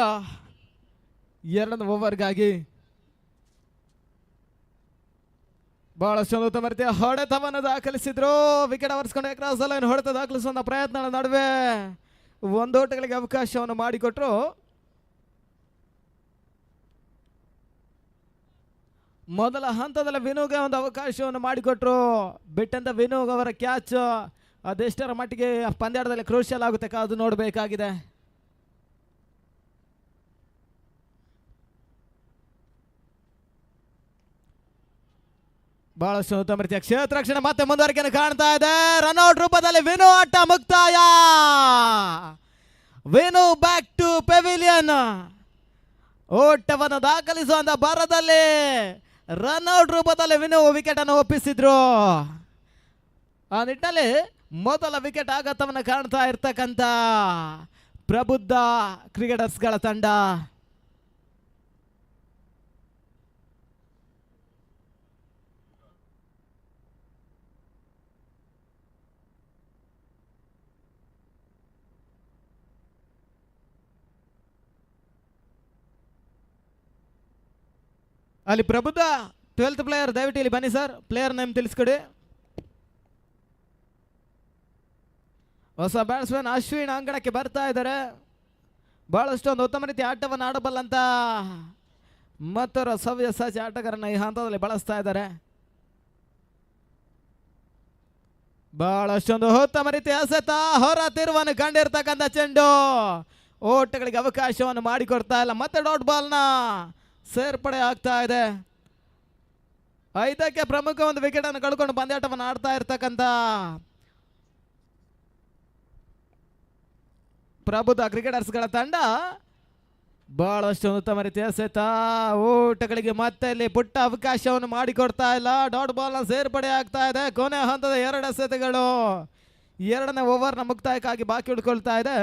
2ನೇ ಓವರ್ಗಾಗಿ ಬಹಳಷ್ಟು ಉತ್ತಮ ರೀತಿಯ ಹೊಡೆತವನ್ನು ದಾಖಲಿಸಿದ್ರು. ವಿಕೆಟ್ ಅವರ್ಸ್ಕೊಂಡು ಕ್ರಾಸ್ ಲೈನ್ ಹೊಡೆತ ದಾಖಲಿಸುವಂಥ ಪ್ರಯತ್ನಗಳ ನಡುವೆ ಒಂದು ಓಟಗಳಿಗೆ ಅವಕಾಶವನ್ನು ಮಾಡಿಕೊಟ್ರು. ಮೊದಲ ಹಂತದಲ್ಲಿ ವಿನೋಗೆ ಒಂದು ಅವಕಾಶವನ್ನು ಮಾಡಿಕೊಟ್ರು. ಬಿಟ್ಟಂತ ವಿನೋಗ್ ಅವರ ಕ್ಯಾಚ್ ಅದೆಷ್ಟರ ಮಟ್ಟಿಗೆ ಪಂದ್ಯಾಟದಲ್ಲಿ ಕ್ರೂಷಿಯಲ್ ಆಗುತ್ತೆ ಕಾದು ನೋಡಬೇಕಾಗಿದೆ. ಬಹಳಷ್ಟು ಉತ್ತಮ ರೀತಿಯ ಕ್ಷೇತ್ರ ರಕ್ಷಣೆ ಮತ್ತೆ ಮುಂದುವರಿಕೆಯನ್ನು ಕಾಣ್ತಾ ಇದೆ. ರನ್ಔಟ್ ರೂಪದಲ್ಲಿ ವಿನು ಆಟ ಮುಕ್ತಾಯ. Vinu back to pavilion. ಓಟವನ್ನು ದಾಖಲಿಸುವಂತ ಬರದಲ್ಲಿ ರನ್ಔಟ್ ರೂಪದಲ್ಲಿ ವಿನು ವಿಕೆಟ್ ಅನ್ನು ಒಪ್ಪಿಸಿದ್ರು. ಆ ನಿಟ್ಟಿನಲ್ಲಿ ಮೊದಲ ವಿಕೆಟ್ ಆಘಾತವನ್ನು ಕಾಣ್ತಾ ಇರ್ತಕ್ಕಂಥ ಪ್ರಬುದ್ಧ ಕ್ರಿಕೆಟರ್ಸ್ಗಳ ತಂಡ. ಅಲ್ಲಿ ಪ್ರಬುದ್ಧ 12th ಪ್ಲೇಯರ್, ದಯವಿಟ್ಟು ಇಲ್ಲಿ ಬನ್ನಿ ಸರ್. ಪ್ಲೇಯರ್ ನೇಮ್ ತಿಳಿಸ್ಕೊಡಿ. ಹೊಸ ಬ್ಯಾಟ್ಸ್ಮನ್ ಅಶ್ವಿನ್ ಅಂಗಣಕ್ಕೆ ಬರ್ತಾ ಇದ್ದಾರೆ. ಬಹಳಷ್ಟು ಒಂದು ಉತ್ತಮ ರೀತಿಯ ಆಟವನ್ನು ಆಡಬಲ್ಲಂತ ಮತ್ತೊಬ್ಬ ಸವ್ಯಸಾಚಿ ಆಟಗಾರನ ಈ ಹಂತದಲ್ಲಿ ಬಳಸ್ತಾ ಇದ್ದಾರೆ. ಬಹಳಷ್ಟೊಂದು ಉತ್ತಮ ರೀತಿಯ ಎಸೆತ, ಹೊರ ತಿರುವನ್ನು ಕಂಡಿರ್ತಕ್ಕಂಥ ಚೆಂಡು ಓಟಗಳಿಗೆ ಅವಕಾಶವನ್ನು ಮಾಡಿಕೊಡ್ತಾ ಇಲ್ಲ. ಮತ್ತೆ ಡಾಟ್ ಬಾಲ್ನ ಸೇರ್ಪಡೆ ಆಗ್ತಾ ಇದೆ. 5ಕ್ಕೆ ಪ್ರಮುಖ ಒಂದು ವಿಕೆಟ್ ಅನ್ನು ಕಳ್ಕೊಂಡು ಪಂದ್ಯಾಟವನ್ನು ಆಡ್ತಾ ಇರ್ತಕ್ಕಂಥ ಪ್ರಬುದ್ಧ ಕ್ರಿಕೆಟರ್ಸ್ಗಳ ತಂಡ ಬಹಳಷ್ಟು ಉತ್ತಮ ರೀತಿಯ ಎಸೆತ, ಓಟಗಳಿಗೆ ಮತ್ತೆ ಇಲ್ಲಿ ಪುಟ್ಟ ಅವಕಾಶವನ್ನು ಮಾಡಿಕೊಡ್ತಾ ಇಲ್ಲ. ಡಾಟ್ ಬಾಲ್ನ ಸೇರ್ಪಡೆ ಆಗ್ತಾ ಇದೆ. ಕೊನೆ ಹಂತದ 2 ಎಸೆತಗಳು 2ನೇ ಓವರ್ನ ಮುಕ್ತಾಯಕ್ಕಾಗಿ ಬಾಕಿ ಉಳ್ಕೊಳ್ತಾ ಇದೆ.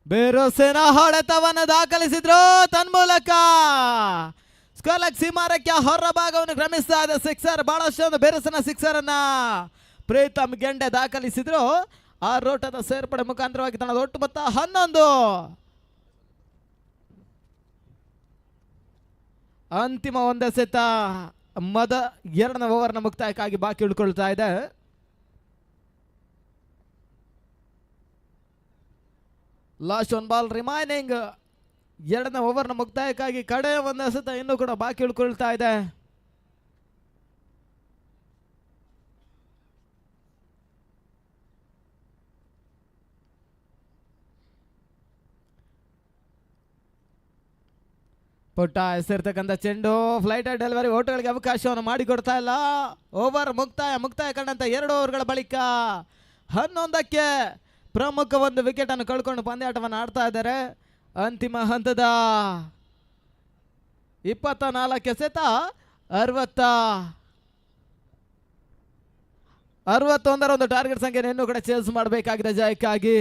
ಬೇರೋಸೇನ ಹೊಡೆತವನ್ನು ದಾಖಲಿಸಿದ್ರು. ತನ್ಮೂಲಕ ಸ್ಕೋಲಕ್ ಸೀಮಾರಕ್ಕೆ ಹೊರ ಭಾಗವನ್ನು ಕ್ರಮಿಸ್ತಾ ಇದೆ ಸಿಕ್ಸರ್. ಬಹಳಷ್ಟು ಬೇರೋಸನ ಸಿಕ್ಸರ್ ಅನ್ನ ಪ್ರೀತಮ್ ಗೆಂಡೆ ದಾಖಲಿಸಿದ್ರು. ಆ ರೋಟದ ಸೇರ್ಪಡೆ ಮುಖಾಂತರವಾಗಿ ತನ್ನದ ಒಟ್ಟು ಮೊತ್ತ 11. ಅಂತಿಮ ಒಂದೆಸೆತ 2ನೇ ಓವರ್ನ ಮುಕ್ತಾಯಕ್ಕಾಗಿ ಬಾಕಿ ಉಳ್ಕೊಳ್ತಾ ಇದೆ. Last 1 ball remaining. 2ನೇ ಓವರ್ನ ಮುಕ್ತಾಯಕ್ಕಾಗಿ ಕಡೆ ಒಂದು ಎಸೆತ ಇನ್ನೂ ಕೂಡ ಬಾಕಿ ಉಳ್ಕೊಳ್ತಾ ಇದೆ. ಪುಟ್ಟ ಎಸೆರ್ತಕ್ಕಂಥ ಚೆಂಡು, ಫ್ಲೈಟ್ ಡೆಲಿವರಿ, ಓಟಗಳಿಗೆ ಅವಕಾಶವನ್ನು ಮಾಡಿಕೊಡ್ತಾ ಇಲ್ಲ. ಓವರ್ ಮುಕ್ತಾಯ ಕಂಡಂತ 2 ಓವರ್ಗಳ ಬಳಿಕ 11ಕ್ಕೆ ಪ್ರಮುಖ ಒಂದು ವಿಕೆಟ್ ಅನ್ನು ಕಳ್ಕೊಂಡು ಪಂದ್ಯಾಟವನ್ನು ಆಡ್ತಾ ಇದ್ದಾರೆ. ಅಂತಿಮ ಹಂತದ 24 ಎಸೆತ 61 ಒಂದು ಟಾರ್ಗೆಟ್ ಸಂಖ್ಯೆಯನ್ನು ಇನ್ನೂ ಕೂಡ ಚೇಸ್ ಮಾಡಬೇಕಾಗಿದೆ ಜಯಕ್ಕಾಗಿ.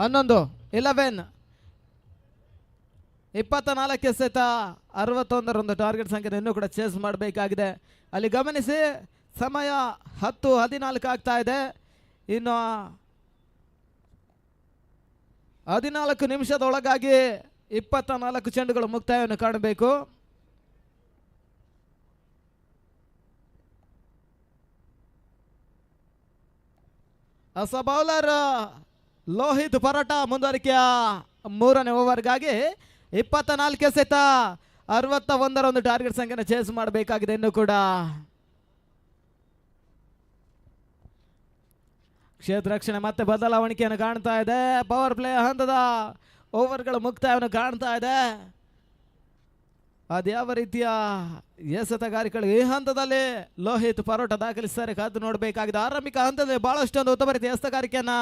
ಹನ್ನೊಂದು 11 24 ಎಸೆತ 61 ಒಂದು ಟಾರ್ಗೆಟ್ ಸಂಖ್ಯೆ ಇನ್ನೂ ಕೂಡ ಚೇಸ್ ಮಾಡಬೇಕಾಗಿದೆ. ಅಲ್ಲಿ ಗಮನಿಸಿ, ಸಮಯ 10:14 ಆಗ್ತಾ ಇದೆ. ಇನ್ನು 14 ನಿಮಿಷದೊಳಗಾಗಿ 24 ಚೆಂಡುಗಳು ಮುಕ್ತಾಯವನ್ನು ಕಾಣಬೇಕು. ಹೊಸ ಬೌಲರ್ ಲೋಹಿತ್ ಪರಾಟ ಮುಂದುವರಿಕೆಯ 3ನೇ ಓವರ್ಗಾಗಿ 24 ಎಸೆತ 61 ಒಂದು ಟಾರ್ಗೆಟ್ ಸಂಖ್ಯೆನ ಚೇಸ್ ಮಾಡಬೇಕಾಗಿದೆ. ಇನ್ನು ಕೂಡ ಕ್ಷೇತ್ರ ರಕ್ಷಣೆ ಮತ್ತೆ ಬದಲಾವಣೆಯನ್ನು ಕಾಣ್ತಾ ಇದೆ. ಪವರ್ ಪ್ಲೇ ಹಂತದ ಓವರ್ಗಳ ಮುಕ್ತಾಯವನ್ನು ಕಾಣ್ತಾ ಇದೆ. ಅದ್ಯಾವ ರೀತಿಯ ಎಸೆತಗಾರಿಕೆಗಳು ಈ ಹಂತದಲ್ಲಿ ಲೋಹಿತ್ ಪರೋಟ ದಾಖಲಿಸ್ತಾರೆ, ಕಾದು ನೋಡಬೇಕಾಗಿದೆ. ಆರಂಭಿಕ ಹಂತದಲ್ಲಿ ಬಹಳಷ್ಟೊಂದು ಉತ್ತಮ ರೀತಿಯ ಎಸೆತಗಾರಿಕೆಯನ್ನ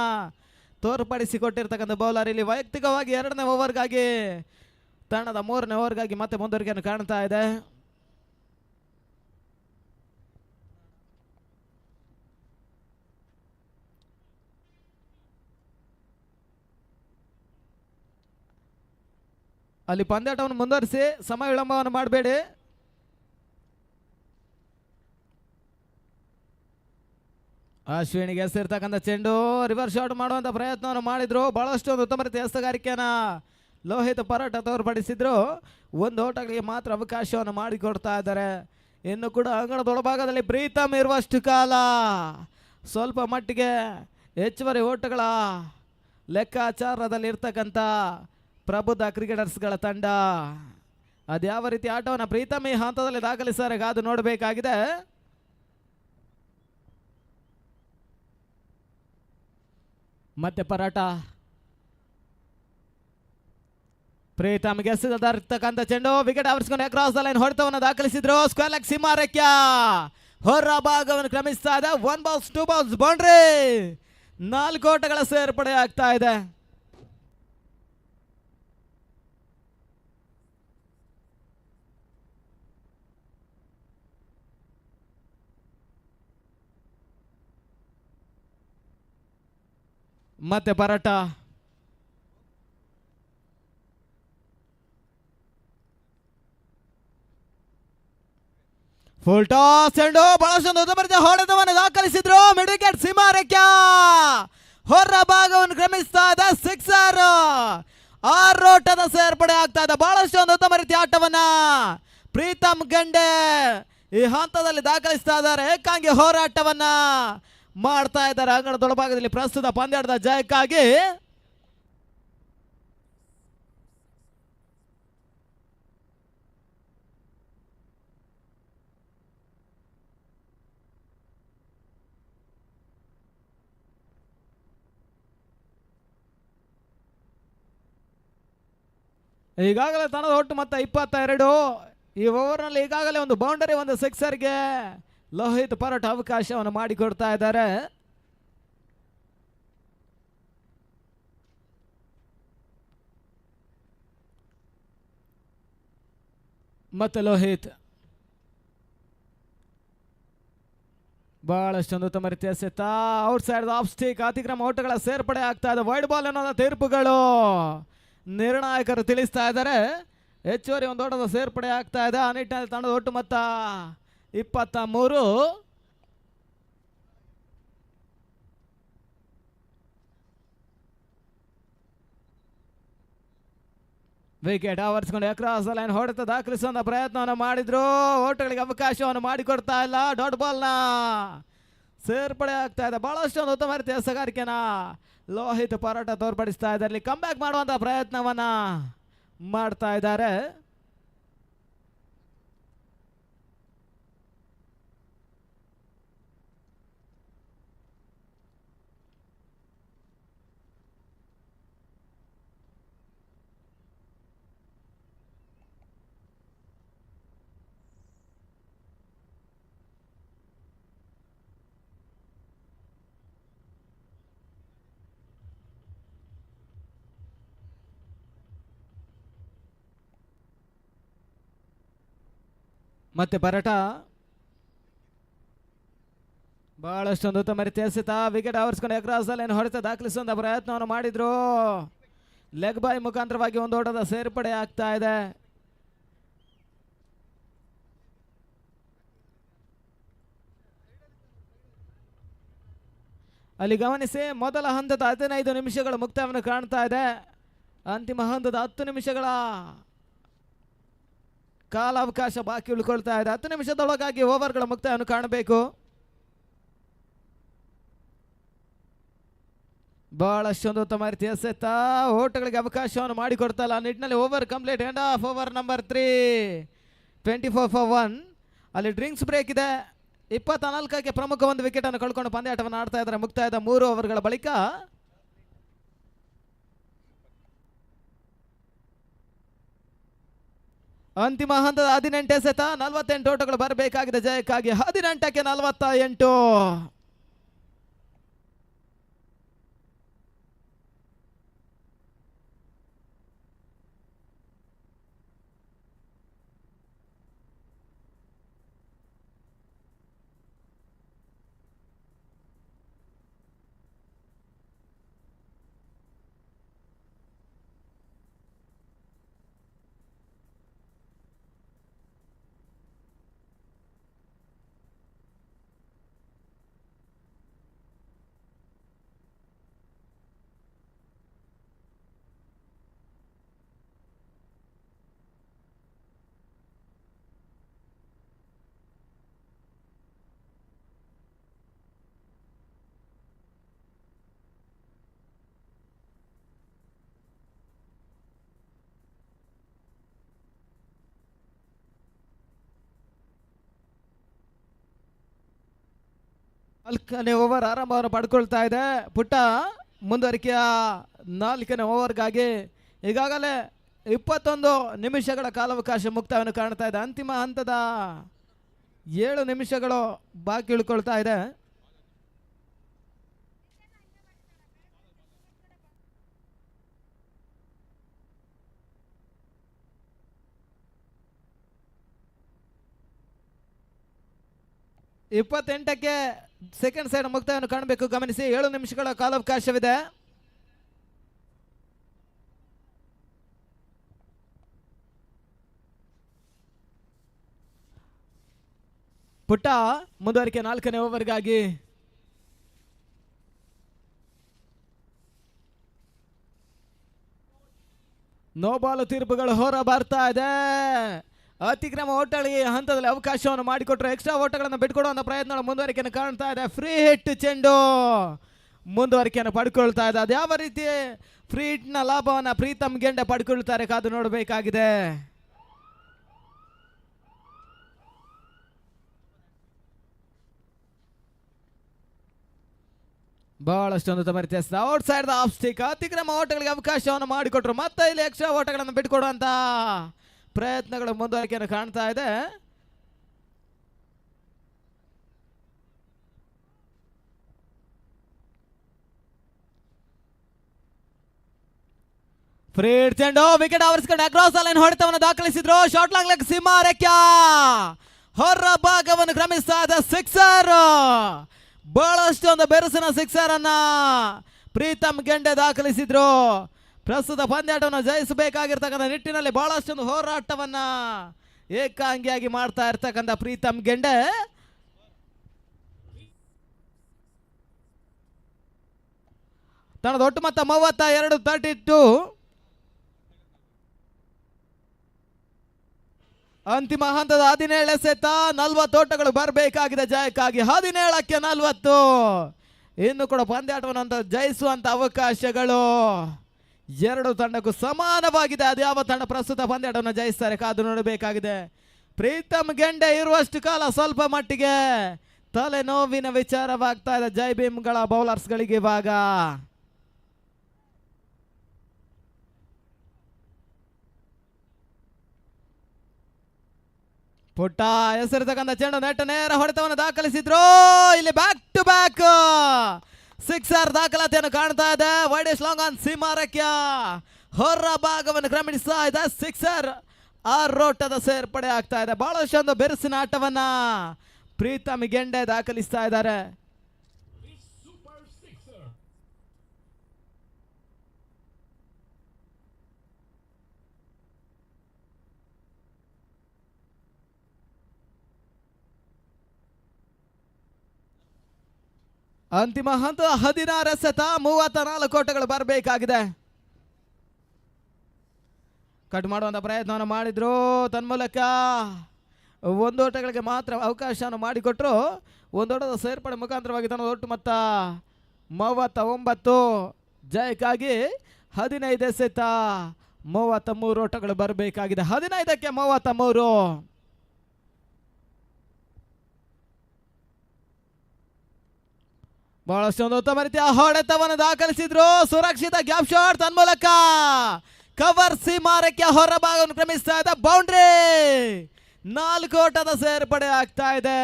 ತೋರ್ಪಡಿಸಿಕೊಟ್ಟಿರ್ತಕ್ಕಂಥ ಬೌಲರ್ ಇಲ್ಲಿ ವೈಯಕ್ತಿಕವಾಗಿ 2ನೇ ಓವರ್ಗಾಗಿ ತಂಡದ 3ನೇ ಓವರ್ಗಾಗಿ ಮತ್ತೆ ಮುಂದುವರಿಕೆಯನ್ನು ಕಾಣ್ತಾ ಇದೆ. ಅಲ್ಲಿ ಪಂದ್ಯಾಟವನ್ನು ಮುಂದುವರಿಸಿ, ಸಮಯ ವಿಳಂಬವನ್ನು ಮಾಡಬೇಡಿ. ಅಶ್ವಿನಿಗೆ ಎಸೆದಿರ್ತಕ್ಕಂಥ ಚೆಂಡು ರಿವರ್ಸ್ ಶಾಟ್ ಮಾಡುವಂಥ ಪ್ರಯತ್ನವನ್ನು ಮಾಡಿದ್ರು. ಬಹಳಷ್ಟು ಒಂದು ಉತ್ತಮ ರೀತಿಯ ಎಸೆತಗಾರಿಕೆಯನ್ನು ಲೋಹಿತ್ ಪರೋಟ ತೋರ್ಪಡಿಸಿದ್ರು. ಒಂದು ಓಟಗಳಿಗೆ ಮಾತ್ರ ಅವಕಾಶವನ್ನು ಮಾಡಿಕೊಡ್ತಾ ಇದ್ದಾರೆ. ಇನ್ನು ಕೂಡ ಅಂಗಣದ ಒಳಭಾಗದಲ್ಲಿ ಪ್ರೀತಮ್ ಇರುವಷ್ಟು ಕಾಲ ಸ್ವಲ್ಪ ಮಟ್ಟಿಗೆ ಹೆಚ್ಚುವರಿ ಓಟಗಳ ಲೆಕ್ಕಾಚಾರದಲ್ಲಿ ಇರ್ತಕ್ಕಂಥ ಪ್ರಬುದ್ಧ ಕ್ರಿಕೆಟರ್ಸ್ಗಳ ತಂಡ ಅದ್ಯಾವ ರೀತಿ ಆಟವನ್ನು ಪ್ರೀತಮ್ ಈ ಹಂತದಲ್ಲಿ ದಾಖಲಿಸಿದರೆ ಕಾದು ನೋಡಬೇಕಾಗಿದೆ. ಮತ್ತೆ ಪರಾಟ ಪ್ರೀತಮ್ಗೆ ಎಸೆದಿರ್ತಕ್ಕಂಥ ಚೆಂಡು ವಿಕೆಟ್ ಆವರಿಸಿಕೊಂಡು ಅಕ್ರಾಸ್ ದ ಲೈನ್ ಹೊಡೆತವನ್ನು ದಾಖಲಿಸಿದ್ರು. ಸ್ಕ್ವೇರ್ ಲೆಗ್ ಸಿಂಹಾರಕ್ಯ ಹೊರ ಭಾಗವನ್ನು ಕ್ರಮಿಸ್ತಾ ಇದೆ. 1 ಬಾಲ್ಸ್ 2 ಬಾಲ್ಸ್ ಬೌಂಡ್ರಿ. 4 ಓಟಗಳ ಸೇರ್ಪಡೆ ಆಗ್ತಾ ಇದೆ. ಮತ್ತೆ ಪರಾಟ ಫುಲ್ ಟಾಸ್ ಚೆಂಡು ಬಹಳಷ್ಟೊಂದು ಉತ್ತಮ ರೀತಿಯ ಹೊಡೆತವನ್ನು ದಾಖಲಿಸಿದ್ರು. ಮಿಡ್ ವಿಕೆಟ್ ಸಿಂಹಾರಕ್ಯ ಹೊರ ಭಾಗವನ್ನು ಕ್ರಮಿಸ್ತಾ ಇದೆ. 6 6 ಓಟದ ಸೇರ್ಪಡೆ ಆಗ್ತಾ ಇದೆ. ಬಹಳಷ್ಟೊಂದು ಉತ್ತಮ ರೀತಿಯ ಆಟವನ್ನ ಪ್ರೀತಮ್ ಗಂಡೆ ಈ ಹಂತದಲ್ಲಿ ದಾಖಲಿಸ್ತಾ ಇದ್ದಾರೆ. ಏಕಾಂಗಿ ಹೋರಾಟವನ್ನ ಮಾಡ್ತಾ ಇದ್ದಾರೆ ಅಂಗಣದ ಒಳಭಾಗದಲ್ಲಿ. ಪ್ರಸ್ತುತ ಪಂದ್ಯಾಟದ ಜಯಕ್ಕಾಗಿ ಈಗಾಗಲೇ ತಂಡದ ಒಟ್ಟು ಮೊತ್ತ 22. ಈ ಓವರ್ನಲ್ಲಿ ಈಗಾಗಲೇ ಒಂದು ಬೌಂಡರಿ, ಒಂದು ಸಿಕ್ಸರ್ಗೆ ಲೋಹಿತ್ ಪರೋಟ ಅವಕಾಶವನ್ನು ಮಾಡಿಕೊಡ್ತಾ ಇದ್ದಾರೆ. ಮತ್ತೆ ಲೋಹಿತ್ ಬಹಳಷ್ಟೊಂದು ಉತ್ತಮ ರೀತಿಯ ಎಸೆತ. ಔಟ್ ಸೈಡ್ ಆಫ್ ಸ್ಟಿಕ್ ಅತಿಕ್ರಮ ಓಟಗಳ ಸೇರ್ಪಡೆ ಆಗ್ತಾ ಇದೆ. ವೈಡ್ ಬಾಲ್ ಅನ್ನೋದ ತೀರ್ಪುಗಳು ನಿರ್ಣಾಯಕರು ತಿಳಿಸ್ತಾ ಇದ್ದಾರೆ. ಹೆಚ್ಚುವರಿ ಒಂದು ಓಟದ ಸೇರ್ಪಡೆ ಆಗ್ತಾ ಇದೆ. ಆ ನಿಟ್ಟಿನಲ್ಲಿ ತಂಡದ ಒಟ್ಟು ಮೊತ್ತ 23. ವಿಕೆಟ್ ಆವರಿಸಿಕೊಂಡು ಅಕ್ರಾಸ್ ಲೈನ್ ಹೊಡೆತ ದಾಖಲಿಸುವಂತ ಪ್ರಯತ್ನವನ್ನು ಮಾಡಿದ್ರು. ಓಟಗಳಿಗೆ ಅವಕಾಶವನ್ನು ಮಾಡಿಕೊಡ್ತಾ ಇಲ್ಲ. ಡಾಟ್ ಬಾಲ್ನ ಸೇರ್ಪಡೆ ಆಗ್ತಾ ಇದೆ. ಬಹಳಷ್ಟೊಂದು ಉತ್ತಮ ರೀತಿಯ ಎಸೆಗಾರಿಕೆನ ಲೋಹಿತ್ ಪರೋಟ ತೋರ್ಪಡಿಸ್ತಾ ಇದ್ದಾರೆ. ಇಲ್ಲಿ ಕಮ್ ಬ್ಯಾಕ್ ಮಾಡುವಂತ ಪ್ರಯತ್ನವನ್ನ ಮಾಡ್ತಾ ಇದ್ದಾರೆ. ಮತ್ತೆ ಪರಾಟ ಬಹಳಷ್ಟೊಂದು ಉತ್ತಮ ರೀತಿಯ ಎಸೆತ. ವಿಕೆಟ್ ಆವರಿಸಿಕೊಂಡು ಅಕ್ರಾಸ್ ಲೈನ್ ಹೊಡೆತ ದಾಖಲಿಸುವಂತ ಪ್ರಯತ್ನವನ್ನು ಮಾಡಿದ್ರು. ಲೆಗ್ ಬಾಯ್ ಮುಖಾಂತರವಾಗಿ ಒಂದು ಓಟದ ಸೇರ್ಪಡೆ ಆಗ್ತಾ ಇದೆ. ಅಲ್ಲಿ ಗಮನಿಸಿ, ಮೊದಲ ಹಂತದ 15 ನಿಮಿಷಗಳ ಮುಕ್ತಾಯವನ್ನು ಕಾಣ್ತಾ ಇದೆ. ಅಂತಿಮ ಹಂತದ 10 ನಿಮಿಷಗಳ ಕಾಲಾವಕಾಶ ಬಾಕಿ ಉಳ್ಕೊಳ್ತಾ ಇದೆ. 10 ನಿಮಿಷದೊಳಗಾಗಿ ಓವರ್ಗಳ ಮುಕ್ತಾಯವನ್ನು ಕಾಣಬೇಕು. ಬಹಳಷ್ಟೊಂದು ಉತ್ತಮ ರೀತಿಯ ಎಸೆತ. ಓಟಗಳಿಗೆ ಅವಕಾಶವನ್ನು ಮಾಡಿಕೊಡ್ತಾ ಇಲ್ಲ. ನಿಟ್ಟಿನಲ್ಲಿ over complete. End of over number 3. 24 for 1. ಅಲ್ಲಿ ಡ್ರಿಂಕ್ಸ್ ಬ್ರೇಕ್ ಇದೆ. 24ಕ್ಕೆ ಪ್ರಮುಖ ಒಂದು ವಿಕೆಟ್ ಅನ್ನು ಕಳ್ಕೊಂಡು ಪಂದ್ಯಾಟವನ್ನು ಆಡ್ತಾ ಇದ್ದಾರೆ. ಮುಕ್ತಾಯದ 3 ಓವರ್ಗಳ ಬಳಿಕ ಅಂತಿಮ ಹಂತದ 18 ಎಸೆತ, 48 ಓಟಗಳು ಬರಬೇಕಾಗಿದೆ ಜಯಕ್ಕಾಗಿ. 18ಕ್ಕೆ 48. ನಾಲ್ಕನೇ ಓವರ್ ಆರಂಭವನ್ನು ಪಡ್ಕೊಳ್ತಾ ಇದೆ. ಪುಟ್ಟ ಮುಂದುವರಿಕೆಯ 4ನೇ ಓವರ್ಗಾಗಿ ಈಗಾಗಲೇ 21 ನಿಮಿಷಗಳ ಕಾಲಾವಕಾಶ ಮುಕ್ತವನ್ನು ಕಾಣ್ತಾ ಇದೆ. ಅಂತಿಮ ಹಂತದ 7 ನಿಮಿಷಗಳು ಬಾಕಿ ಉಳ್ಕೊಳ್ತಾ ಇದೆ. ಕ್ಕೆ ಸೆಕೆಂಡ್ ಸೈಡ್ ಮುಕ್ತಾಯವನ್ನು ಕಾಣಬೇಕು, ಗಮನಿಸಿ. 7 ನಿಮಿಷಗಳ ಕಾಲಾವಕಾಶವಿದೆ. ಪುಟ್ಟ ಮುಂದುವರಿಕೆ 4ನೇ ಓವರ್ಗಾಗಿ ನೋ ಬಾಲ್ ತೀರ್ಪುಗಳು ಹೊರ ಬರ್ತಾ ಇದೆ. ಅತಿಕ್ರಮ ಓಟಗಳಿಗೆ ಹಂತದಲ್ಲಿ ಅವಕಾಶವನ್ನು ಮಾಡಿಕೊಟ್ರು. ಎಕ್ಸ್ಟ್ರಾ ಓಟಗಳನ್ನು ಬಿಟ್ಕೊಡುವಂಥ ಪ್ರಯತ್ನಗಳು ಮುಂದುವರಿಕೆಯನ್ನು ಕಾಣ್ತಾ ಇದೆ. ಫ್ರೀ ಹಿಟ್ ಚೆಂಡು ಮುಂದುವರಿಕೆಯನ್ನು ಪಡ್ಕೊಳ್ತಾ ಇದೆ. ಅದು ಯಾವ ರೀತಿ ಫ್ರೀ ಹಿಟ್ನ ಲಾಭವನ್ನು ಪ್ರೀತಮ್ ಗೆಂಡೆ ಪಡ್ಕೊಳ್ತಾರೆ ಕಾದು ನೋಡಬೇಕಾಗಿದೆ. ಬಹಳಷ್ಟೊಂದು ತಮರಿತ outside the off stick. ಅತಿಕ್ರಮ ಓಟಗಳಿಗೆ ಅವಕಾಶವನ್ನು ಮಾಡಿಕೊಟ್ರು. ಮತ್ತೆ ಇಲ್ಲಿ ಎಕ್ಸ್ಟ್ರಾ ಓಟಗಳನ್ನು ಬಿಟ್ಕೊಡುವಂತ ಪ್ರಯತ್ನಗಳು ಮುಂದುವರಿಕೆಯನ್ನು ಕಾಣ್ತಾ ಇದೆ. ಫ್ರೀಡ್ ಚೆಂಡು ವಿಕೆಟ್ ಆವರಿಸಿಕೊಂಡು ಅಕ್ರಾಸ್ ಲೈನ್ ಹೊಡೆತವನ್ನು ದಾಖಲಿಸಿದ್ರು. ಶಾರ್ಟ್ ಲಾಂಗ್ ಲೆಗ್ ಸಿಂಹಾರಕ್ಯ ಹೊರ ಭಾಗವನ್ನು ಕ್ರಮಿಸ್ತಾ ಇದೆ. ಸಿಕ್ಸರ್, ಬಹಳಷ್ಟೊಂದು ಬೆರಸಿನ ಸಿಕ್ಸರ್ ಅನ್ನ ಪ್ರೀತಮ್ ಗೆಂಡೆ ದಾಖಲಿಸಿದ್ರು. ಪ್ರಸ್ತುತ ಪಂದ್ಯಾಟವನ್ನು ಜಯಿಸಬೇಕಾಗಿರ್ತಕ್ಕಂಥ ನಿಟ್ಟಿನಲ್ಲಿ ಬಹಳಷ್ಟೊಂದು ಹೋರಾಟವನ್ನ ಏಕಾಂಗಿಯಾಗಿ ಮಾಡ್ತಾ ಇರ್ತಕ್ಕಂಥ ಪ್ರೀತಮ್ ಗೆಂಡೆ ತನ್ನದ ಒಟ್ಟು ಮೊತ್ತ 32, 32. ಅಂತಿಮ ಹಂತದ 17 ಎಸೆತ, 40 ಓಟಗಳು ಬರಬೇಕಾಗಿದೆ ಜಯಕ್ಕಾಗಿ. 17ಕ್ಕೆ 40. ಇನ್ನು ಕೂಡ ಪಂದ್ಯಾಟವನ್ನು ಜಯಿಸುವಂತ ಅವಕಾಶಗಳು 2 ತಂಡಕ್ಕೂ ಸಮಾನವಾಗಿದೆ. ಅದು ಯಾವ ತಂಡ ಪ್ರಸ್ತುತ ಪಂದ್ಯಾಟವನ್ನು ಜಯಿಸ್ತಾರೆ ಕಾದು ನೋಡಬೇಕಾಗಿದೆ. ಪ್ರೀತಮ್ ಗೆಂಡೆ ಇರುವಷ್ಟು ಕಾಲ ಸ್ವಲ್ಪ ಮಟ್ಟಿಗೆ ತಲೆನೋವಿನ ವಿಚಾರವಾಗ್ತಾ ಇದೆ ಜೈ ಭೀಮ್ಗಳ ಬೌಲರ್ಸ್ಗಳಿಗೆ. ಇವಾಗ ಪುಟ್ಟ ಹೆಸರಿರ್ತಕ್ಕಂಥ ಚೆಂಡು ನೆಟ್ ನೇರ ಹೊಡೆತವನ್ನು ದಾಖಲಿಸಿದ್ರು. ಇಲ್ಲಿ ಬ್ಯಾಕ್ ಟು ಬ್ಯಾಕ್ ಸಿಕ್ಸರ್ ದಾಖಲಾತಿಯನ್ನು ಕಾಣ್ತಾ ಇದೆ. ವೈಡೆಸ್ಟ್ ಲಾಂಗ್ ಆನ್ ಸಿಂಹಾರಕ್ಯ ಹೊರ ಭಾಗವನ್ನು ಕ್ರಮಿಸ್ತಾ ಇದೆ. ಸಿಕ್ಸರ್ ಆರೋಟದ ಸೇರ್ಪಡೆ ಆಗ್ತಾ ಇದೆ. ಬಹಳಷ್ಟೊಂದು ಬೆರಸಿನ ಆಟವನ್ನ ಪ್ರೀತಮ್ ಗೆಂಡೆ ದಾಖಲಿಸ್ತಾ ಇದ್ದಾರೆ. ಅಂತಿಮ ಹಂತ 16 ಎಸೆತ, 34 ಓಟಗಳು ಬರಬೇಕಾಗಿದೆ. ಕಟ್ ಮಾಡುವಂಥ ಪ್ರಯತ್ನವನ್ನು ಮಾಡಿದ್ರು. ತನ್ಮೂಲಕ 1 ಓಟಗಳಿಗೆ ಮಾತ್ರ ಅವಕಾಶವನ್ನು ಮಾಡಿಕೊಟ್ರು. 1 ಓಟದ ಸೇರ್ಪಡೆ ಮುಖಾಂತರವಾಗಿ ತನ್ನ ಒಟ್ಟು ಮೊತ್ತ 39. ಜಯಕ್ಕಾಗಿ 15 ಎಸೆತ, 33 ಓಟಗಳು ಬರಬೇಕಾಗಿದೆ. 15ಕ್ಕೆ 33. ಬಹಳಷ್ಟು ಒಂದು ಉತ್ತಮ ರೀತಿಯ ಹೊಡೆತವನ್ನು ದಾಖಲಿಸಿದ್ರು. ಸುರಕ್ಷಿತ ಗ್ಯಾಪ್ ಶಾಟ್ ತನ್ಮೂಲಕ ಕವರ್ ಸೀಮಾರಕ್ಕೆ ಹೊರಭಾಗವನ್ನು ಕ್ರಮಿಸ್ತಾ ಇದೆ. ಬೌಂಡ್ರಿ 4 ಓಟದ ಸೇರ್ಪಡೆ ಆಗ್ತಾ ಇದೆ.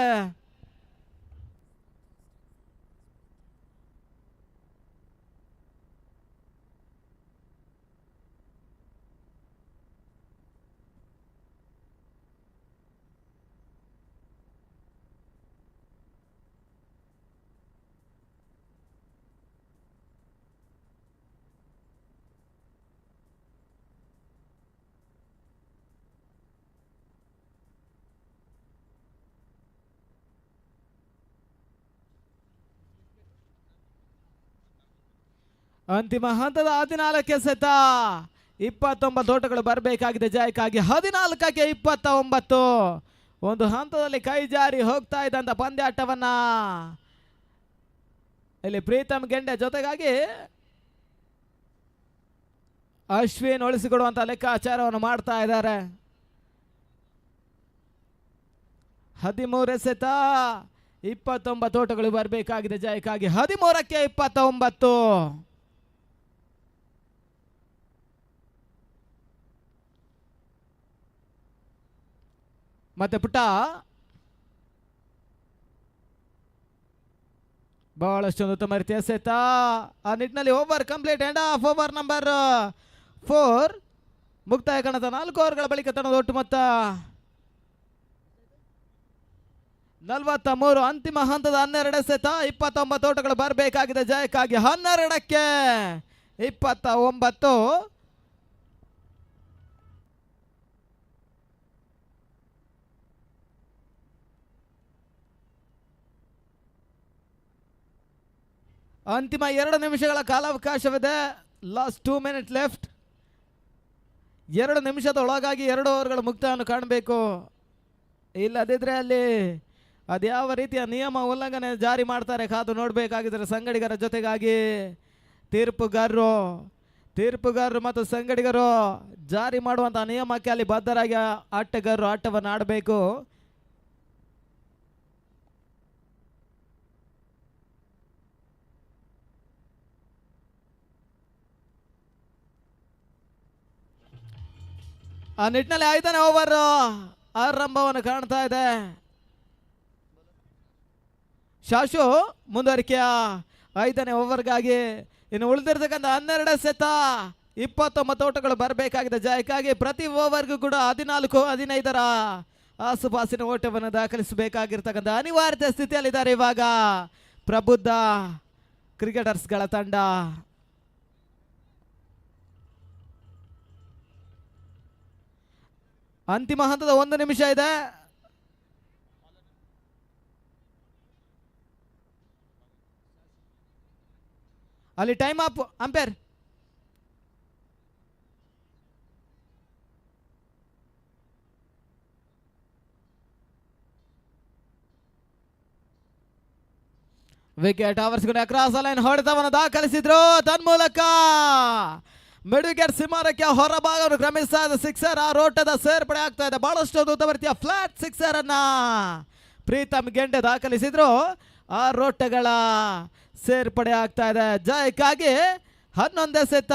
ಅಂತಿಮ ಹಂತದ 14 ಸೆತ 29 ಓಟಗಳು ಬರಬೇಕಾಗಿದೆ ಜಯಕ್ಕಾಗಿ. 14ಕ್ಕೆ 29 ಒಂದು ಹಂತದಲ್ಲಿ ಕೈ ಜಾರಿ ಹೋಗ್ತಾ ಇದ್ದಂತ ಪಂದ್ಯಾಟವನ್ನ ಇಲ್ಲಿ ಪ್ರೀತಮ್ ಗೆಂಡೆ ಜೊತೆಗಾಗಿ ಅಶ್ವಿನ್ ಉಳಿಸಿಕೊಡುವಂತ ಲೆಕ್ಕಾಚಾರವನ್ನು ಮಾಡ್ತಾ ಇದ್ದಾರೆ. 13 ಎಸೆತ 29 ಓಟಗಳು ಬರಬೇಕಾಗಿದೆ ಜಯಕ್ಕಾಗಿ. 13ಕ್ಕೆ 29 ಮತ್ತೆ ಪುಟ್ಟ ಬಹಳಷ್ಟು ಉತ್ತಮ ರೀತಿಯ ಎಸೆತ. ಆ ನಿಟ್ಟಿನಲ್ಲಿ over complete end of over number 4 ಮುಕ್ತಾಯ ಕಾಣದ 4 ಓವರ್ಗಳ ಬಳಿಕ ತನ್ನದ ಒಟ್ಟು ಮೊತ್ತ 43. ಅಂತಿಮ ಹಂತದ 12 ಎಸೆತ 29 ಓಟಗಳು ಬರಬೇಕಾಗಿದೆ ಜಯಕ್ಕಾಗಿ. 12ಕ್ಕೆ 29 ಅಂತಿಮ 2 ನಿಮಿಷಗಳ ಕಾಲಾವಕಾಶವಿದೆ. Last 2 minute left. 2 ನಿಮಿಷದ ಒಳಗಾಗಿ 2 ಓವರ್ಗಳ ಮುಕ್ತಾಯವನ್ನು ಕಾಣಬೇಕು. ಇಲ್ಲದಿದ್ದರೆ ಅಲ್ಲಿ ಅದ್ಯಾವ ರೀತಿಯ ನಿಯಮ ಉಲ್ಲಂಘನೆ ಜಾರಿ ಮಾಡ್ತಾರೆ ಕಾದು ನೋಡಬೇಕಾಗಿದ್ದರೆ ಸಂಗಡಿಗರ ಜೊತೆಗಾಗಿ ತೀರ್ಪುಗಾರರು ಮತ್ತು ಸಂಗಡಿಗರು ಜಾರಿ ಮಾಡುವಂಥ ನಿಯಮಕ್ಕೆ ಅಲ್ಲಿ ಬದ್ಧರಾಗಿ ಆಟಗಾರರು ಆಟವನ್ನು ಆಡಬೇಕು. ಆ ನಿಟ್ಟಿನಲ್ಲಿ 5ನೇ ಓವರ್ ಆರಂಭವನ್ನು ಕಾಣ್ತಾ ಇದೆ. ಶಾಶು ಮುಂದುವರಿಕೆಯ 5ನೇ ಓವರ್ಗಾಗಿ ಇನ್ನು ಉಳಿದಿರ್ತಕ್ಕಂಥ 12 ಎಸೆತ 29 ಓಟಗಳು ಬರಬೇಕಾಗಿದೆ ಜಯಕ್ಕಾಗಿ. ಪ್ರತಿ ಓವರ್ಗೂ ಕೂಡ 14-15 ಆಸುಪಾಸಿನ ಓಟವನ್ನು ದಾಖಲಿಸಬೇಕಾಗಿರ್ತಕ್ಕಂಥ ಅನಿವಾರ್ಯ ಸ್ಥಿತಿಯಲ್ಲಿದ್ದಾರೆ ಇವಾಗ ಪ್ರಬುದ್ಧ ಕ್ರಿಕೆಟರ್ಸ್ಗಳ ತಂಡ. ಅಂತಿಮ ಹಂತದ 1 ನಿಮಿಷ ಇದೆ. ಅಲ್ಲಿ ಟೈಮ್ ಅಪ್ ಅಂಪೇರ್. ವಿಕೆಟ್ ಆವರಿಸಿಕೊಂಡು ಕ್ರಾಸ್ ಲೈನ್ ಹೊಡೆತವನ್ನು ದಾಖಲಿಸಿದ್ರು. ತನ್ಮೂಲಕ ಮಿಡ್ ವಿಕೆಟ್ ಸಿಮಾರಕ್ಕೆ ಹೊರಭಾಗವನ್ನು ಕ್ರಮಿಸ್ತಾ ಇದೆ. ಸಿಕ್ಸರ್ ಆ ರೋಟದ ಸೇರ್ಪಡೆ ಆಗ್ತಾ ಇದೆ. ಬಹಳಷ್ಟು ಉತ್ತಮ ರೀತಿಯ ಫ್ಲಾಟ್ ಸಿಕ್ಸರ್ ಅನ್ನ ಪ್ರೀತಮ್ ಗೆಂಡೆ ದಾಖಲಿಸಿದ್ರು. ಆ ರೋಟಗಳ ಸೇರ್ಪಡೆ ಆಗ್ತಾ ಇದೆ ಜಯಕ್ಕಾಗಿ. 11 ಎಸೆತ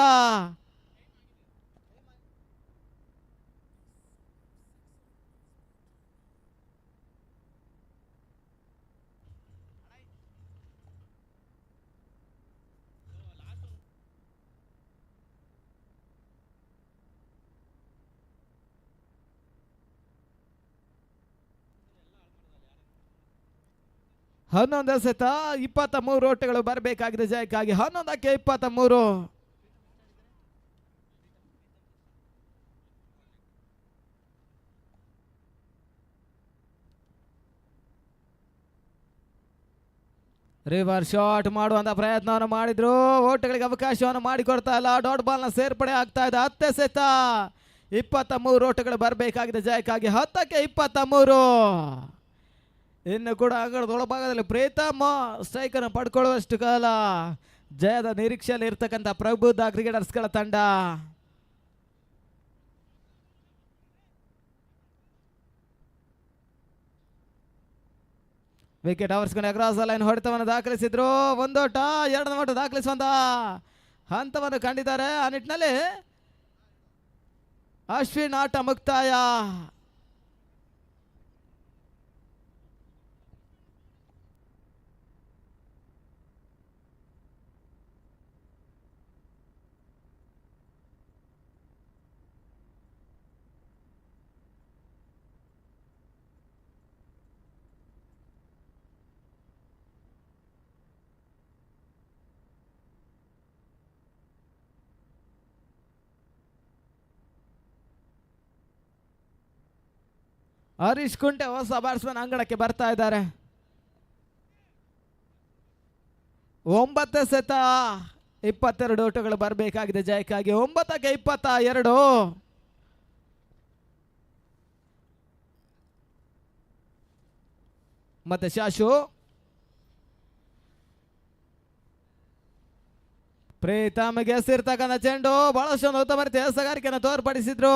ಹನ್ನೊಂದು ಎಸೆತ 23 ಓಟಗಳು ಬರಬೇಕಾಗಿದೆ ಜಯಕ್ಕಾಗಿ. 11ಕ್ಕೆ 23. ರಿವರ್ ಶಾಟ್ ಮಾಡುವಂತ ಪ್ರಯತ್ನವನ್ನು ಮಾಡಿದ್ರು. ಓಟಗಳಿಗೆ ಅವಕಾಶವನ್ನು ಮಾಡಿಕೊಡ್ತಾ ಇಲ್ಲ. ಡಾಟ್ ಬಾಲ್ನ ಸೇರ್ಪಡೆ ಆಗ್ತಾ ಇದೆ. 10 ಎಸೆತ 23 ಓಟಗಳು ಬರಬೇಕಾಗಿದೆ ಜಯಕ್ಕಾಗಿ. 10ಕ್ಕೆ 23. ಇನ್ನು ಕೂಡ ಅಂಗಣದ ಒಳಭಾಗದಲ್ಲಿ ಪ್ರೀತಮ್ ಸ್ಟ್ರೈಕ್ ಅನ್ನು ಪಡ್ಕೊಳ್ಳುವಷ್ಟು ಕಾಲ ಜಯದ ನಿರೀಕ್ಷೆಯಲ್ಲಿ ಇರ್ತಕ್ಕಂಥ ಪ್ರಬುದ್ಧ ಕ್ರಿಕೆಟರ್ಸ್ಗಳ ತಂಡ. ವಿಕೆಟ್ ಅವರ್ಸ್ಕೊಂಡು ಅಕ್ರಾಸ್ ಲೈನ್ ಹೊಡೆತವನ್ನು ದಾಖಲಿಸಿದ್ರು. ಒಂದೋಟ ಎರಡು ಓಟ ದಾಖಲಿಸುವಂತ ಹಂತವನ್ನು ಕಂಡಿದ್ದಾರೆ. ಆ ನಿಟ್ಟಿನಲ್ಲಿ ಅಶ್ವಿನ್ ಆಟ ಮುಕ್ತಾಯ. ಹರೀಶ್ ಕುಂಟೆ ಹೊಸ ಬ್ಯಾಟ್ಸ್ಮನ್ ಅಂಗಣಕ್ಕೆ ಬರ್ತಾ ಇದ್ದಾರೆ. 9 ಸೆತ 22 ಓಟಗಳು ಬರಬೇಕಾಗಿದೆ ಜಯಕ್ಕಾಗಿ. 9ಕ್ಕೆ 22. ಮತ್ತೆ ಶಾಶು ಪ್ರೀತಮ್ಗೆ ಎಸೆರ್ತಕ್ಕಂಥ ಚೆಂಡು ಬಹಳಷ್ಟು ಉತ್ತಮ ರೀತಿಯ ಎಸಗಾರಿಕೆಯನ್ನು ತೋರ್ಪಡಿಸಿದ್ರು.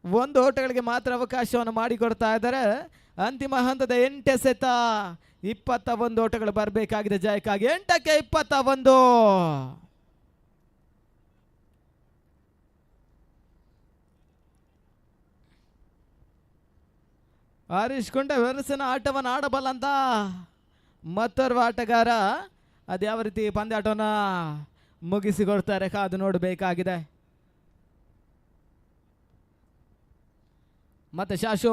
1 ಓಟಗಳಿಗೆ ಮಾತ್ರ ಅವಕಾಶವನ್ನು ಮಾಡಿಕೊಡ್ತಾ ಇದ್ದಾರೆ. ಅಂತಿಮ ಹಂತದ 8 ಸೆತ 21 ಓಟಗಳು ಬರಬೇಕಾಗಿದೆ ಜಯಕ್ಕಾಗಿ. 8ಕ್ಕೆ 21. ಹರೀಶ್ ಕುಂಟೆ ವೆರಸಿನ ಆಟವನ್ನು ಆಡಬಲ್ಲಂತ ಮತ್ತೋರ್ವ ಆಟಗಾರ ಅದ್ಯಾವ ರೀತಿ ಪಂದ್ಯಾಟವನ್ನು ಮುಗಿಸಿಕೊಡ್ತಾರೆ ಕಾದು ನೋಡಬೇಕಾಗಿದೆ. ಮತ್ತೆ ಶಾಶು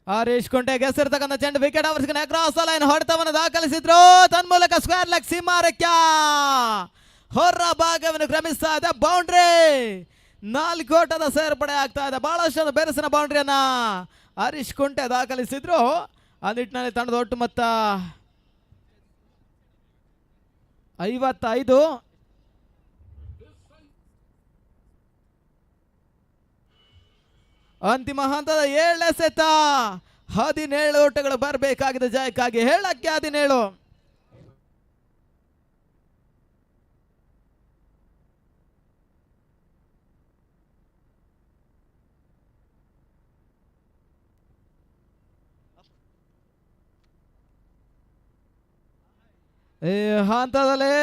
ಹರೀಶ್ ಕುಂಟೆಗೆ ಎಸೆರ್ತಕ್ಕಂಥ ಚೆಂಡು ವಿಕೆಟ್ ಅವರ್ಸ್ಕೊಂಡು ಅಕ್ರಾಸ್ ಲೈನ್ ಹೊಡೆತವನ್ನು ದಾಖಲಿಸಿದ್ರು. ತನ್ಮೂಲಕ ಸ್ಕ್ವೇರ್ ಲೆಗ್ ಸೀಮಾರಕ್ಕೆ ಹೊರ ಭಾಗವನ್ನು ಕ್ರಮಿಸ್ತಾ ಇದೆ. ಬೌಂಡ್ರಿ 4 ಓಟದ ಸೇರ್ಪಡೆ ಆಗ್ತಾ ಇದೆ. ಬಹಳಷ್ಟು ಬೆರಸಿನ ಬೌಂಡ್ರಿಯನ್ನ ಹರೀಶ್ ಕುಂಟೆ ದಾಖಲಿಸಿದ್ರು. ಆ ನಿಟ್ಟಿನಲ್ಲಿ ತಂಡದ ಒಟ್ಟು ಮೊತ್ತ 55. ಅಂತಿಮ ಹಂತದ 7 ಸೆತ 17 ಓಟಗಳು ಬರಬೇಕಾಗಿದೆ ಜಯಕ್ಕಾಗಿ. 7ಕ್ಕೆ 17. ಈ ಹಂತದಲ್ಲಿ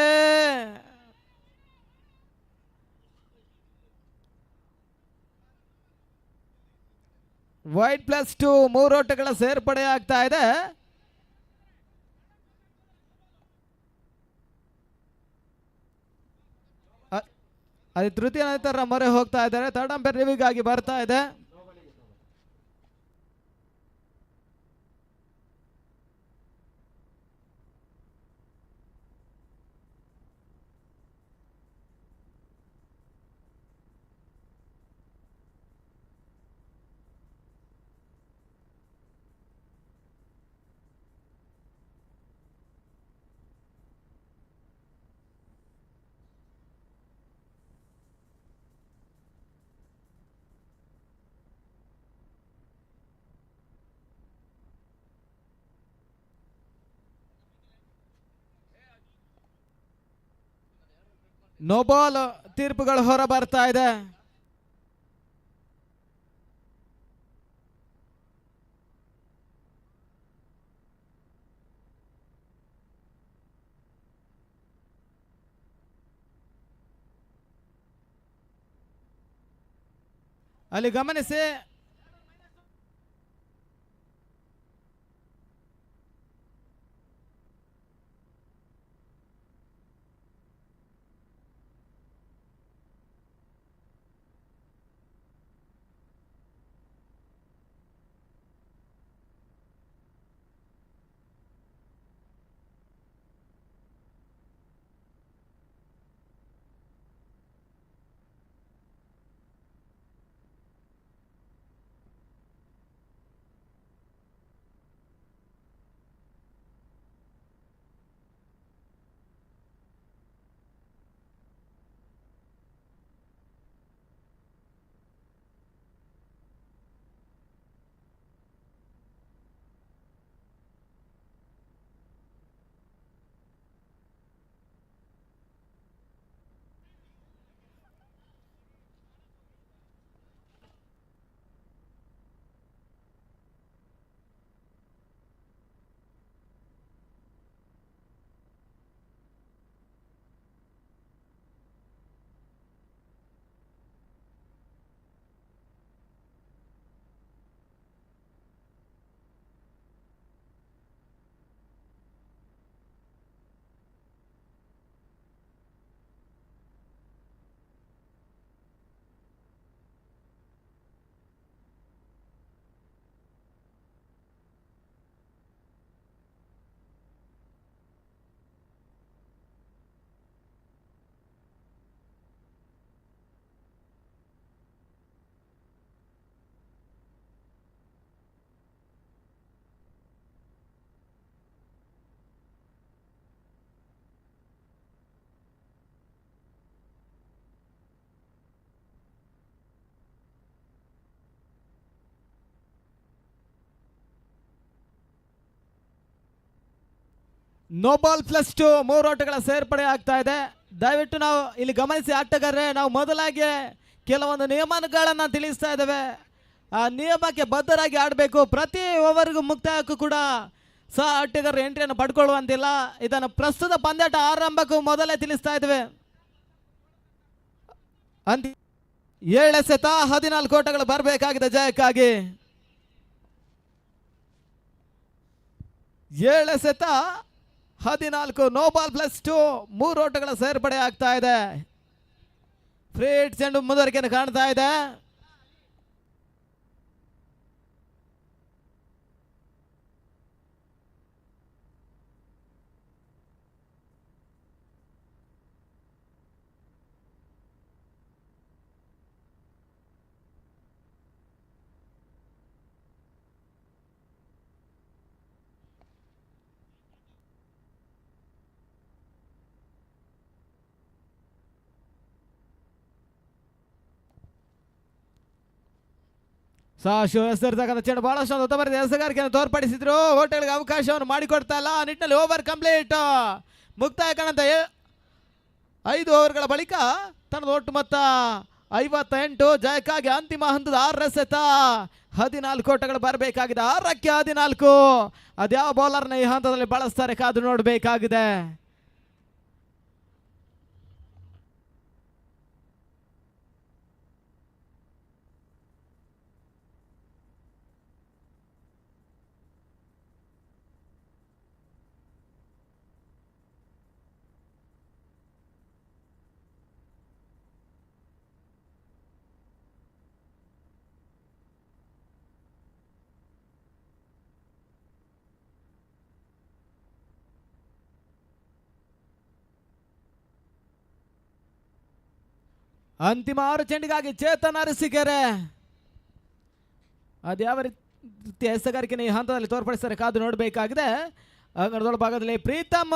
ವೈಟ್ +2 3 ಓಟಗಳ ಸೇರ್ಪಡೆ ಆಗ್ತಾ ಇದೆ. ಅದು ತೃತೀಯ ನಂತರ ಮೊರೆ ಹೋಗ್ತಾ ಇದ್ದಾರೆ. ಥರ್ಡ್ ಅಂಪೈರ್ ರಿವ್ಯೂಗಾಗಿ ಬರ್ತಾ ಇದೆ. ನೋ ಬಾಲ್ ತೀರ್ಪುಗಳು ಹೊರ ಬರ್ತಾ ಇದೆ. ಅಲ್ಲಿ ಗಮನಿಸಿ, ನೋಬಾಲ್ +2 ಮೂರು ಓಟಗಳ ಸೇರ್ಪಡೆ ಆಗ್ತಾ ಇದೆ. ದಯವಿಟ್ಟು ನಾವು ಇಲ್ಲಿ ಗಮನಿಸಿ ಆಟಗಾರರೇ, ನಾವು ಮೊದಲಾಗಿ ಕೆಲವೊಂದು ನಿಯಮಗಳನ್ನು ತಿಳಿಸ್ತಾ ಇದ್ದೇವೆ. ಆ ನಿಯಮಕ್ಕೆ ಬದ್ಧರಾಗಿ ಆಡಬೇಕು. ಪ್ರತಿ ಓವರ್ಗೂ ಮುಕ್ತಾಯಕ್ಕೂ ಕೂಡ ಸಹ ಆಟಗಾರರು ಎಂಟ್ರಿಯನ್ನು ಪಡ್ಕೊಳ್ಳುವಂತಿಲ್ಲ. ಇದನ್ನು ಪ್ರಸ್ತುತ ಪಂದ್ಯಾಟ ಆರಂಭಕ್ಕೂ ಮೊದಲೇ ತಿಳಿಸ್ತಾ ಇದ್ದೇವೆ. 7 ಎಸೆತ 14 ಓಟಗಳು ಬರಬೇಕಾಗಿದೆ ಜಯಕ್ಕಾಗಿ. 7 ಎಸೆತ 14, ನೋಬಾಲ್ +2 ಮೂರು ಓಟಗಳ ಸೇರ್ಪಡೆ ಆಗ್ತಾ ಇದೆ. ಫ್ರೀ ಹಿಟ್ ಚೆಂಡು ಮುಂದುವರಿಕೆಯನ್ನು ಕಾಣ್ತಾ ಇದೆ. ಹೆಸರಿರ್ತಕ್ಕಂಥ ಚೆಂಡು ಬಹಳಷ್ಟು ಉತ್ತಮ ಎಸಗಾರಿಕೆಯನ್ನು ತೋರ್ಪಡಿಸಿದ್ರು. ಹೋಟೆಲ್ಗೆ ಅವಕಾಶವನ್ನು ಮಾಡಿಕೊಡ್ತಾ ಇಲ್ಲ. ಆ ನಿಟ್ಟಿನಲ್ಲಿ ಓವರ್ ಕಂಪ್ಲೀಟ್. ಮುಕ್ತಾಯ ಕಾಣಂತ 5 ಓವರ್ಗಳ ಬಳಿಕ ತನ್ನದು ಒಟ್ಟು ಮೊತ್ತ 58. ಜಯಕ್ಕಾಗಿ ಅಂತಿಮ ಹಂತದ 6 ಎಸೆತ 14 ಓಟಗಳು ಬರಬೇಕಾಗಿದೆ. 6ಕ್ಕೆ 14. ಅದ್ಯಾವ ಬೌಲರ್ನ ಈ ಹಂತದಲ್ಲಿ ಬಳಸ್ತಾರೆ ಕಾದು ನೋಡಬೇಕಾಗಿದೆ. ಅಂತಿಮ 6 ಚೆಂಡಿಗಾಗಿ ಚೇತನ್ ಅರಸೀಕೆರೆ. ಅದ್ಯಾವ ರೀತಿ ಎಸಗಾರಿಕೆ ಈ ಹಂತದಲ್ಲಿ ತೋರ್ಪಡಿಸ್ತಾರೆ ಕಾದು ನೋಡಬೇಕಾಗಿದೆ. ಅಂಗಣದೊಳ ಭಾಗದಲ್ಲಿ ಪ್ರೀತಮ್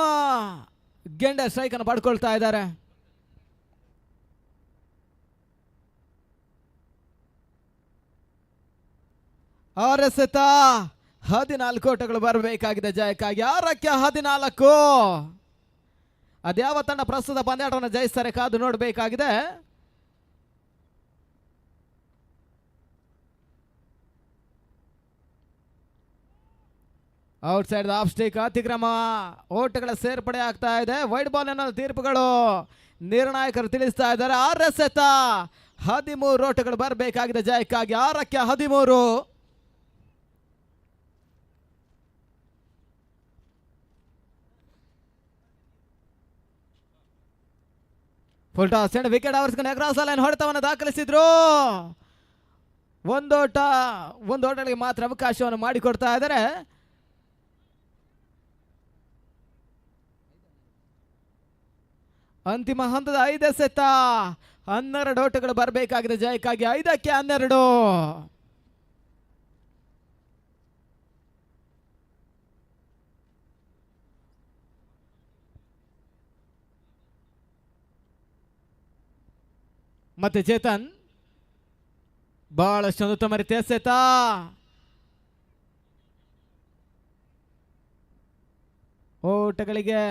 ಗೆಂಡೆ ಸ್ಟ್ರೈಕ್ ಅನ್ನು ಪಡ್ಕೊಳ್ತಾ ಇದ್ದಾರೆ. ಆರು ಎಸೆತ 14 ಓಟಗಳು ಬರಬೇಕಾಗಿದೆ ಜಯಕ್ಕಾಗಿ. 6ಕ್ಕೆ 14. ಅದ್ಯಾವ ತಂಡ ಪ್ರಸ್ತುತ ಪಂದ್ಯಾಟವನ್ನು ಜಯಿಸ್ತಾರೆ ಕಾದು ನೋಡಬೇಕಾಗಿದೆ. ಔಟ್ ಸೈಡ್ ಆಫ್ ಸ್ಟೇಕ್ ಅತಿಕ್ರಮ ಓಟಗಳ ಸೇರ್ಪಡೆ ಆಗ್ತಾ ಇದೆ. ವೈಡ್ ಬಾಲ್ ಅನ್ನೋ ತೀರ್ಪುಗಳು ನಿರ್ಣಾಯಕರು ತಿಳಿಸ್ತಾ ಇದ್ದಾರೆ. 6 ಎಸೆತ 13 ಓಟಗಳು ಬರಬೇಕಾಗಿದೆ ಜಯಕ್ಕಾಗಿ. 6ಕ್ಕೆ 13. ಫುಲ್ ಟಾಸ್ ಚೆಂಡು ವಿಕೆಟ್ ಆವರಿಸಿಕೊಂಡು ಅಕ್ರಾಸ್ ಲೈನ್ ಹೊಡೆತವನ್ನು ದಾಖಲಿಸಿದ್ರು. ಒಂದು ಓಟಗಳಿಗೆ ಮಾತ್ರ ಅವಕಾಶವನ್ನು ಮಾಡಿಕೊಡ್ತಾ ಇದ್ದಾರೆ. ಅಂತಿಮ ಹಂತದ 5 ಎಸೆತ 12 ಓಟಗಳು ಬರಬೇಕಾಗಿದೆ ಜಯಕ್ಕಾಗಿ. 5ಕ್ಕೆ 12. ಮತ್ತೆ ಚೇತನ್ ಬಹಳಷ್ಟು ಉತ್ತಮ ರೀತಿ ಎಸೆತ. ಓಟಗಳಿಗೆ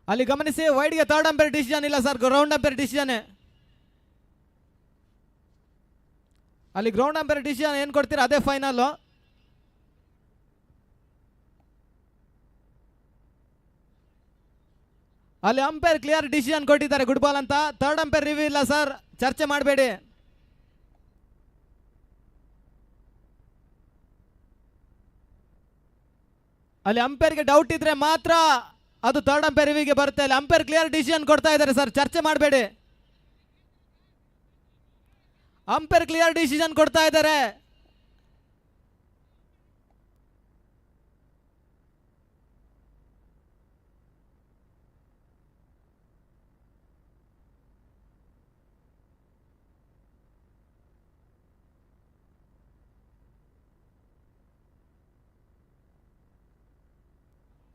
ಅಲ್ಲಿ ಗಮನಿಸಿ, ವೈಡ್ಗೆ ಥರ್ಡ್ ಅಂಪೈರ್ ಡಿಸಿಷನ್ ಇಲ್ಲ ಸರ್, ಗ್ರೌಂಡ್ ಅಂಪೈರ್ ಡಿಸಿಷನ್. ಅಲ್ಲಿ ಗ್ರೌಂಡ್ ಅಂಪೈರ್ ಡಿಸಿಷನ್ ಏನು ಕೊಡ್ತೀರಾ ಅದೇ ಫೈನಲ್. ಅಲ್ಲಿ ಅಂಪೈರ್ ಕ್ಲಿಯರ್ ಡಿಸಿಷನ್ ಕೊಟ್ಟಿದ್ದಾರೆ ಗುಡ್ ಬಾಲ್ ಅಂತ. ಥರ್ಡ್ ಅಂಪೈರ್ ರಿವ್ಯೂ ಇಲ್ಲ ಸರ್, ಚರ್ಚೆ ಮಾಡಬೇಡಿ. ಅಲ್ಲಿ ಅಂಪೈರ್ಗೆ ಡೌಟ್ ಇದ್ರೆ ಮಾತ್ರ ಅದು ಥರ್ಡ್ ಅಂಪೈರ್ ರಿವ್ಯೂಗೆ ಬರುತ್ತೆ. ಅಲ್ಲಿ ಅಂಪೈರ್ ಕ್ಲಿಯರ್ ಡಿಸಿಷನ್ ಕೊಡ್ತಾ ಇದ್ದಾರೆ ಸರ್, ಚರ್ಚೆ ಮಾಡಬೇಡಿ. ಅಂಪೈರ್ ಕ್ಲಿಯರ್ ಡಿಸಿಷನ್ ಕೊಡ್ತಾ ಇದ್ದಾರೆ.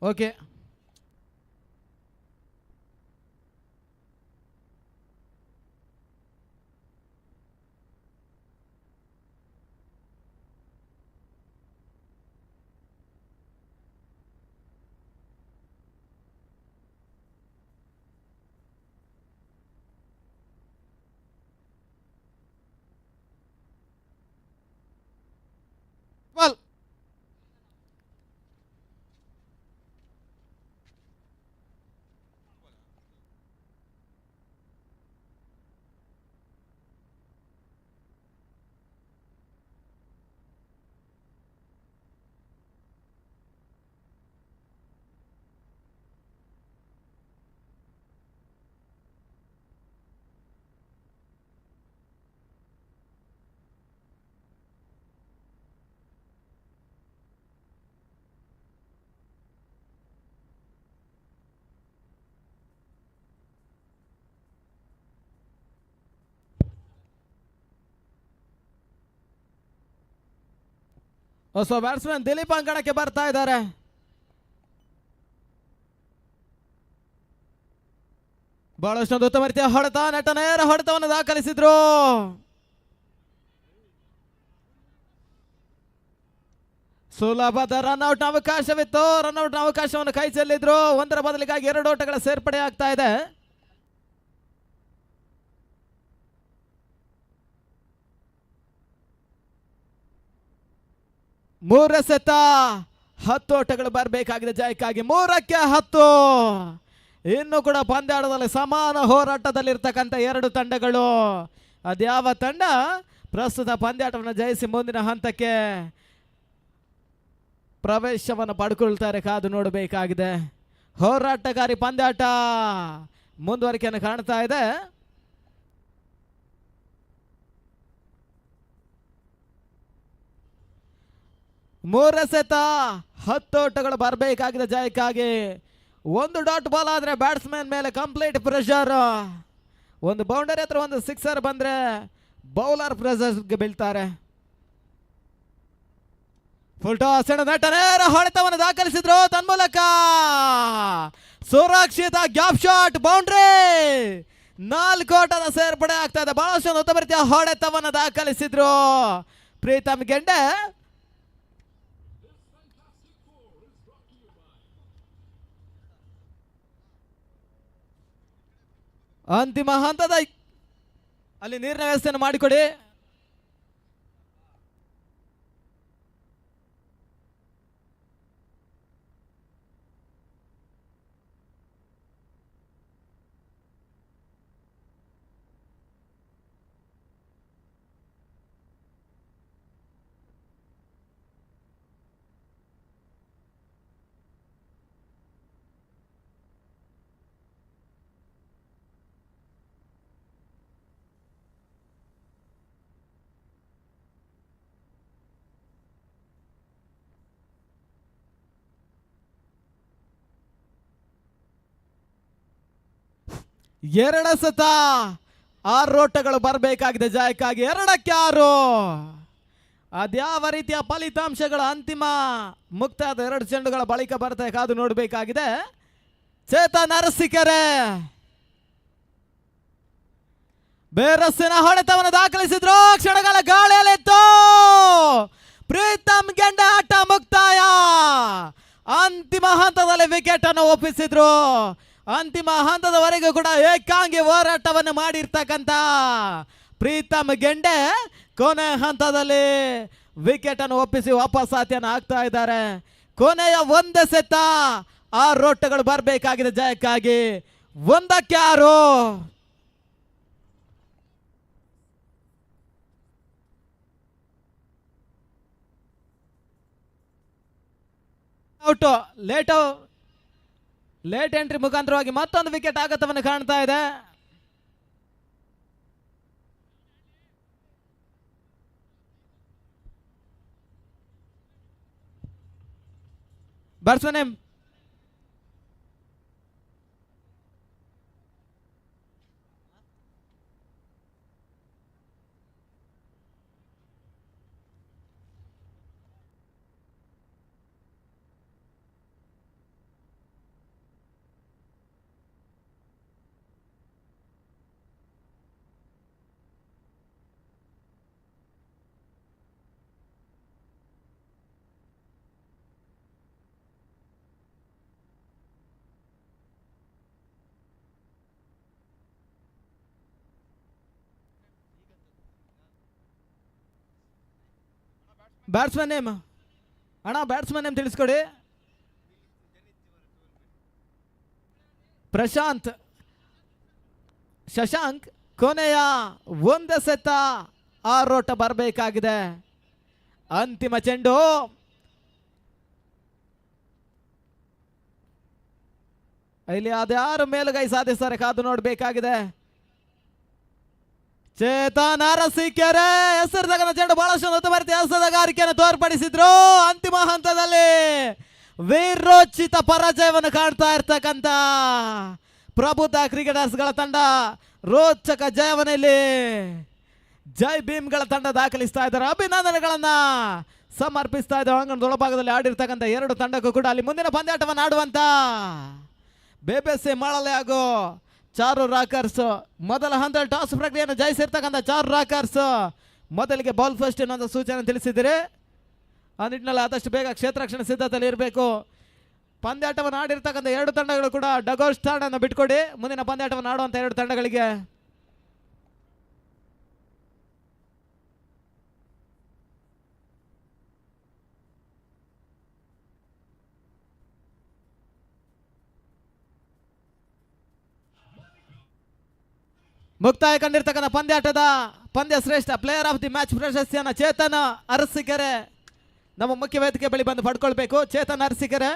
ಓಕೆ, ಹೊಸ ಬ್ಯಾಟ್ಸ್ಮನ್ ದಿಲೀಪ್ ಅಂಕಣಕ್ಕೆ ಬರ್ತಾ ಇದ್ದಾರೆ. ಬಹಳಷ್ಟೊಂದು ಉತ್ತಮ ರೀತಿಯ ಹೊಡೆತ, ನಟ ನೇರ ಹೊಡೆತವನ್ನು ದಾಖಲಿಸಿದ್ರು. ಸುಲಭದ ರನ್ಔಟ್ ಅವಕಾಶವಿತ್ತು. ರನ್ಔಟ್ ಅವಕಾಶವನ್ನು ಕೈ ಚೆಲ್ಲಿದ್ರು. ಒಂದರ ಬದಲಿಗಾಗಿ 2 ಓಟಗಳ ಸೇರ್ಪಡೆ ಆಗ್ತಾ ಇದೆ. ಮೂರ ಸೆತ 10 ಓಟಗಳು ಬರಬೇಕಾಗಿದೆ ಜಯಕ್ಕಾಗಿ. 3ಕ್ಕೆ 10. ಇನ್ನು ಕೂಡ ಪಂದ್ಯಾಟದಲ್ಲಿ ಸಮಾನ ಹೋರಾಟದಲ್ಲಿರ್ತಕ್ಕಂಥ 2 ತಂಡಗಳು. ಅದ್ಯಾವ ತಂಡ ಪ್ರಸ್ತುತ ಪಂದ್ಯಾಟವನ್ನು ಜಯಿಸಿ ಮುಂದಿನ ಹಂತಕ್ಕೆ ಪ್ರವೇಶವನ್ನು ಪಡ್ಕೊಳ್ತಾರೆ ಕಾದು ನೋಡಬೇಕಾಗಿದೆ. ಹೋರಾಟಗಾರಿ ಪಂದ್ಯಾಟ ಮುಂದುವರಿಕೆಯನ್ನು ಕಾಣ್ತಾ ಇದೆ. ಮೂರ ಸೆತ 10 ಓಟಗಳು ಬರಬೇಕಾಗಿದೆ ಜಯಕ್ಕಾಗಿ. 1 ಡಾಟ್ ಬಾಲ್ ಆದರೆ ಬ್ಯಾಟ್ಸ್ಮನ್ ಮೇಲೆ ಕಂಪ್ಲೀಟ್ ಪ್ರೆಷರ್. ಒಂದು ಬೌಂಡರಿ ಹತ್ರ ಒಂದು ಸಿಕ್ಸರ್ ಬಂದರೆ ಬೌಲರ್ ಪ್ರೆಷರ್ಗೆ ಬೀಳ್ತಾರೆ. ಫುಲ್ ಟಾಸ್ ನಟ ನೇರ ಹೊಡೆತವನ್ನು ದಾಖಲಿಸಿದ್ರು. ತನ್ಮೂಲಕ ಸುರಕ್ಷಿತ ಗ್ಯಾಪ್ ಶಾಟ್ ಬೌಂಡ್ರಿ. 4 ಓಟದ ಸೇರ್ಪಡೆ ಆಗ್ತಾ ಇದೆ. ಬಹಳಷ್ಟು ಉತ್ತಮ ರೀತಿಯ ಹೊಡೆತವನ್ನು ದಾಖಲಿಸಿದ್ರು ಪ್ರೀತಮ್ ಗೆಂಡೆ. ಅಂತಿಮ ಹಂತದ ಅಲ್ಲಿ ನೀರಿನ ವ್ಯವಸ್ಥೆಯನ್ನು ಮಾಡಿಕೊಡಿ. ಎರಡು ಸತ 6 ಓಟಗಳು ಬರಬೇಕಾಗಿದೆ ಜಯಕ್ಕಾಗಿ. 2ಕ್ಕೆ 6. ಅದ್ಯಾವ ರೀತಿಯ ಫಲಿತಾಂಶಗಳ ಅಂತಿಮ ಮುಕ್ತಾಯದ 2 ಚೆಂಡುಗಳ ಬಳಿಕ ಬರ್ತಾರೆ ಕಾದು ನೋಡಬೇಕಾಗಿದೆ. ಚೇತನ್ ಅರಸೀಕೆರೆ ಬೇರಸ್ಸಿನ ಹೊಡೆತವನ್ನು ದಾಖಲಿಸಿದ್ರು. ಕ್ಷಣಗಳ ಗಾಳಿಯಲ್ಲಿತ್ತು. ಪ್ರೀತಮ್ ಗೆಂಡೆ ಆಟ ಮುಕ್ತಾಯ. ಅಂತಿಮ ಹಂತದಲ್ಲಿ ವಿಕೆಟ್ ಅನ್ನು ಒಪ್ಪಿಸಿದ್ರು. ಅಂತಿಮ ಹಂತದವರೆಗೂ ಕೂಡ ಏಕಾಂಗಿ ಹೋರಾಟವನ್ನು ಮಾಡಿರ್ತಕ್ಕಂಥ ಪ್ರೀತಮ್ ಗೆಂಡೆ ಕೊನೆ ಹಂತದಲ್ಲಿ ವಿಕೆಟ್ ಅನ್ನು ಒಪ್ಪಿಸಿ ವಾಪಸಾತಿಯನ್ನು ಆಗ್ತಾ ಇದ್ದಾರೆ. ಕೊನೆಯ 1 ಸೆತ 6 ಓಟಗಳು ಬರಬೇಕಾಗಿದೆ ಜಯಕ್ಕಾಗಿ. 1ಕ್ಕೆ 6. ಔಟು ಲೇಟ್ ಎಂಟ್ರಿ ಮುಖಾಂತರವಾಗಿ ಮತ್ತೊಂದು ವಿಕೆಟ್ ಆಘಾತವನ್ನು ಕಾಣ್ತಾ ಇದೆ. ಬ್ಯಾಟ್ಸ್ಮನ್ ನೇಮ್ ಅಣ್ಣ, ಬ್ಯಾಟ್ಸ್ಮನ್ ನೇಮ್ ತಿಳಿಸ್ಕೊಡಿ. ಪ್ರಶಾಂತ್ ಶಶಾಂಕ್. ಕೊನೆಯ 1 ಸೆತ 6 ಓಟ ಬರಬೇಕಾಗಿದೆ. ಅಂತಿಮ ಚೆಂಡು. ಇಲ್ಲಿ ಅದ್ಯಾರು ಮೇಲುಗೈ ಸಾಧಿಸ್ತಾರೆ ಕಾದು ನೋಡಬೇಕಾಗಿದೆ. ಚೇತನ್ ಅರಸೀಕೆರೆ ಹೆಸರುದಾಗನ ಚೆಂಡು ಬಹಳಷ್ಟು ಉತ್ತಮ ರೀತಿಯ ಎಸೆತಗಾರಿಕೆಯನ್ನು ತೋರ್ಪಡಿಸಿದ್ರು. ಅಂತಿಮ ಹಂತದಲ್ಲಿ ವೀರೋಚಿತ ಪರಾಜಯವನ್ನು ಕಾಣ್ತಾ ಇರ್ತಕ್ಕಂಥ ಪ್ರಬುದ್ಧ ಕ್ರಿಕೆಟರ್ಸ್ಗಳ ತಂಡ ರೋಚಕ ಜಯವನ್ನು ಇಲ್ಲಿ ಜೈ ಭೀಮ್ಗಳ ತಂಡ ದಾಖಲಿಸ್ತಾ ಇದ್ದಾರೆ. ಅಭಿನಂದನೆಗಳನ್ನ ಸಮರ್ಪಿಸ್ತಾ ಇದ್ದಾರೆ. ಅಂಗಣದ ಒಳಭಾಗದಲ್ಲಿ ಆಡಿರ್ತಕ್ಕಂಥ ಎರಡು ತಂಡಕ್ಕೂ ಕೂಡ ಅಲ್ಲಿ ಮುಂದಿನ ಪಂದ್ಯಾಟವನ್ನು ಆಡುವಂತ ಬೇಬೆಸಿ ಮಳಲೆ ಹಾಗೂ ಚಾರು ರಾಕರ್ಸ್ ಮೊದಲ ಹಂತದಲ್ಲಿ ಟಾಸ್ ಪ್ರಕ್ರಿಯೆಯನ್ನು ಜಯಿಸಿರ್ತಕ್ಕಂಥ ಚಾರು ರಾಕರ್ಸ್ ಮೊದಲಿಗೆ ಬಾಲ್ ಫಸ್ಟ್ ಅನ್ನೋ ಸೂಚನೆ ತಿಳಿಸಿದ್ದೀರಿ. ಆ ನಿಟ್ಟಿನಲ್ಲಿ ಆದಷ್ಟು ಬೇಗ ಕ್ಷೇತ್ರ ರಕ್ಷಣೆ ಸಿದ್ಧತೆಯಲ್ಲಿ ಇರಬೇಕು. ಪಂದ್ಯಾಟವನ್ನು ಆಡಿರ್ತಕ್ಕಂಥ ಎರಡು ತಂಡಗಳು ಕೂಡ ಡಗೋರ್ ಸ್ಥಾನವನ್ನು ಬಿಟ್ಕೊಡಿ. ಮುಂದಿನ ಪಂದ್ಯಾಟವನ್ನು ಆಡುವಂಥ ಎರಡು ತಂಡಗಳಿಗೆ ಮುಕ್ತಾಯ ಕಂಡಿರ್ತಕ್ಕಂಥ ಪಂದ್ಯಾಟದ ಪಂದ್ಯ ಶ್ರೇಷ್ಠ ಪ್ಲೇಯರ್ ಆಫ್ ದಿ ಮ್ಯಾಚ್ ಪ್ರಶಸ್ತಿಯನ್ನು ಚೇತನ್ ಅರಸೀಕೆರೆ ನಮ್ಮ ಮುಖ್ಯ ವೇದಿಕೆ ಬಳಿ ಬಂದು ಪಡ್ಕೊಳ್ಬೇಕು. ಚೇತನ್ ಅರಸೀಕೆರೆ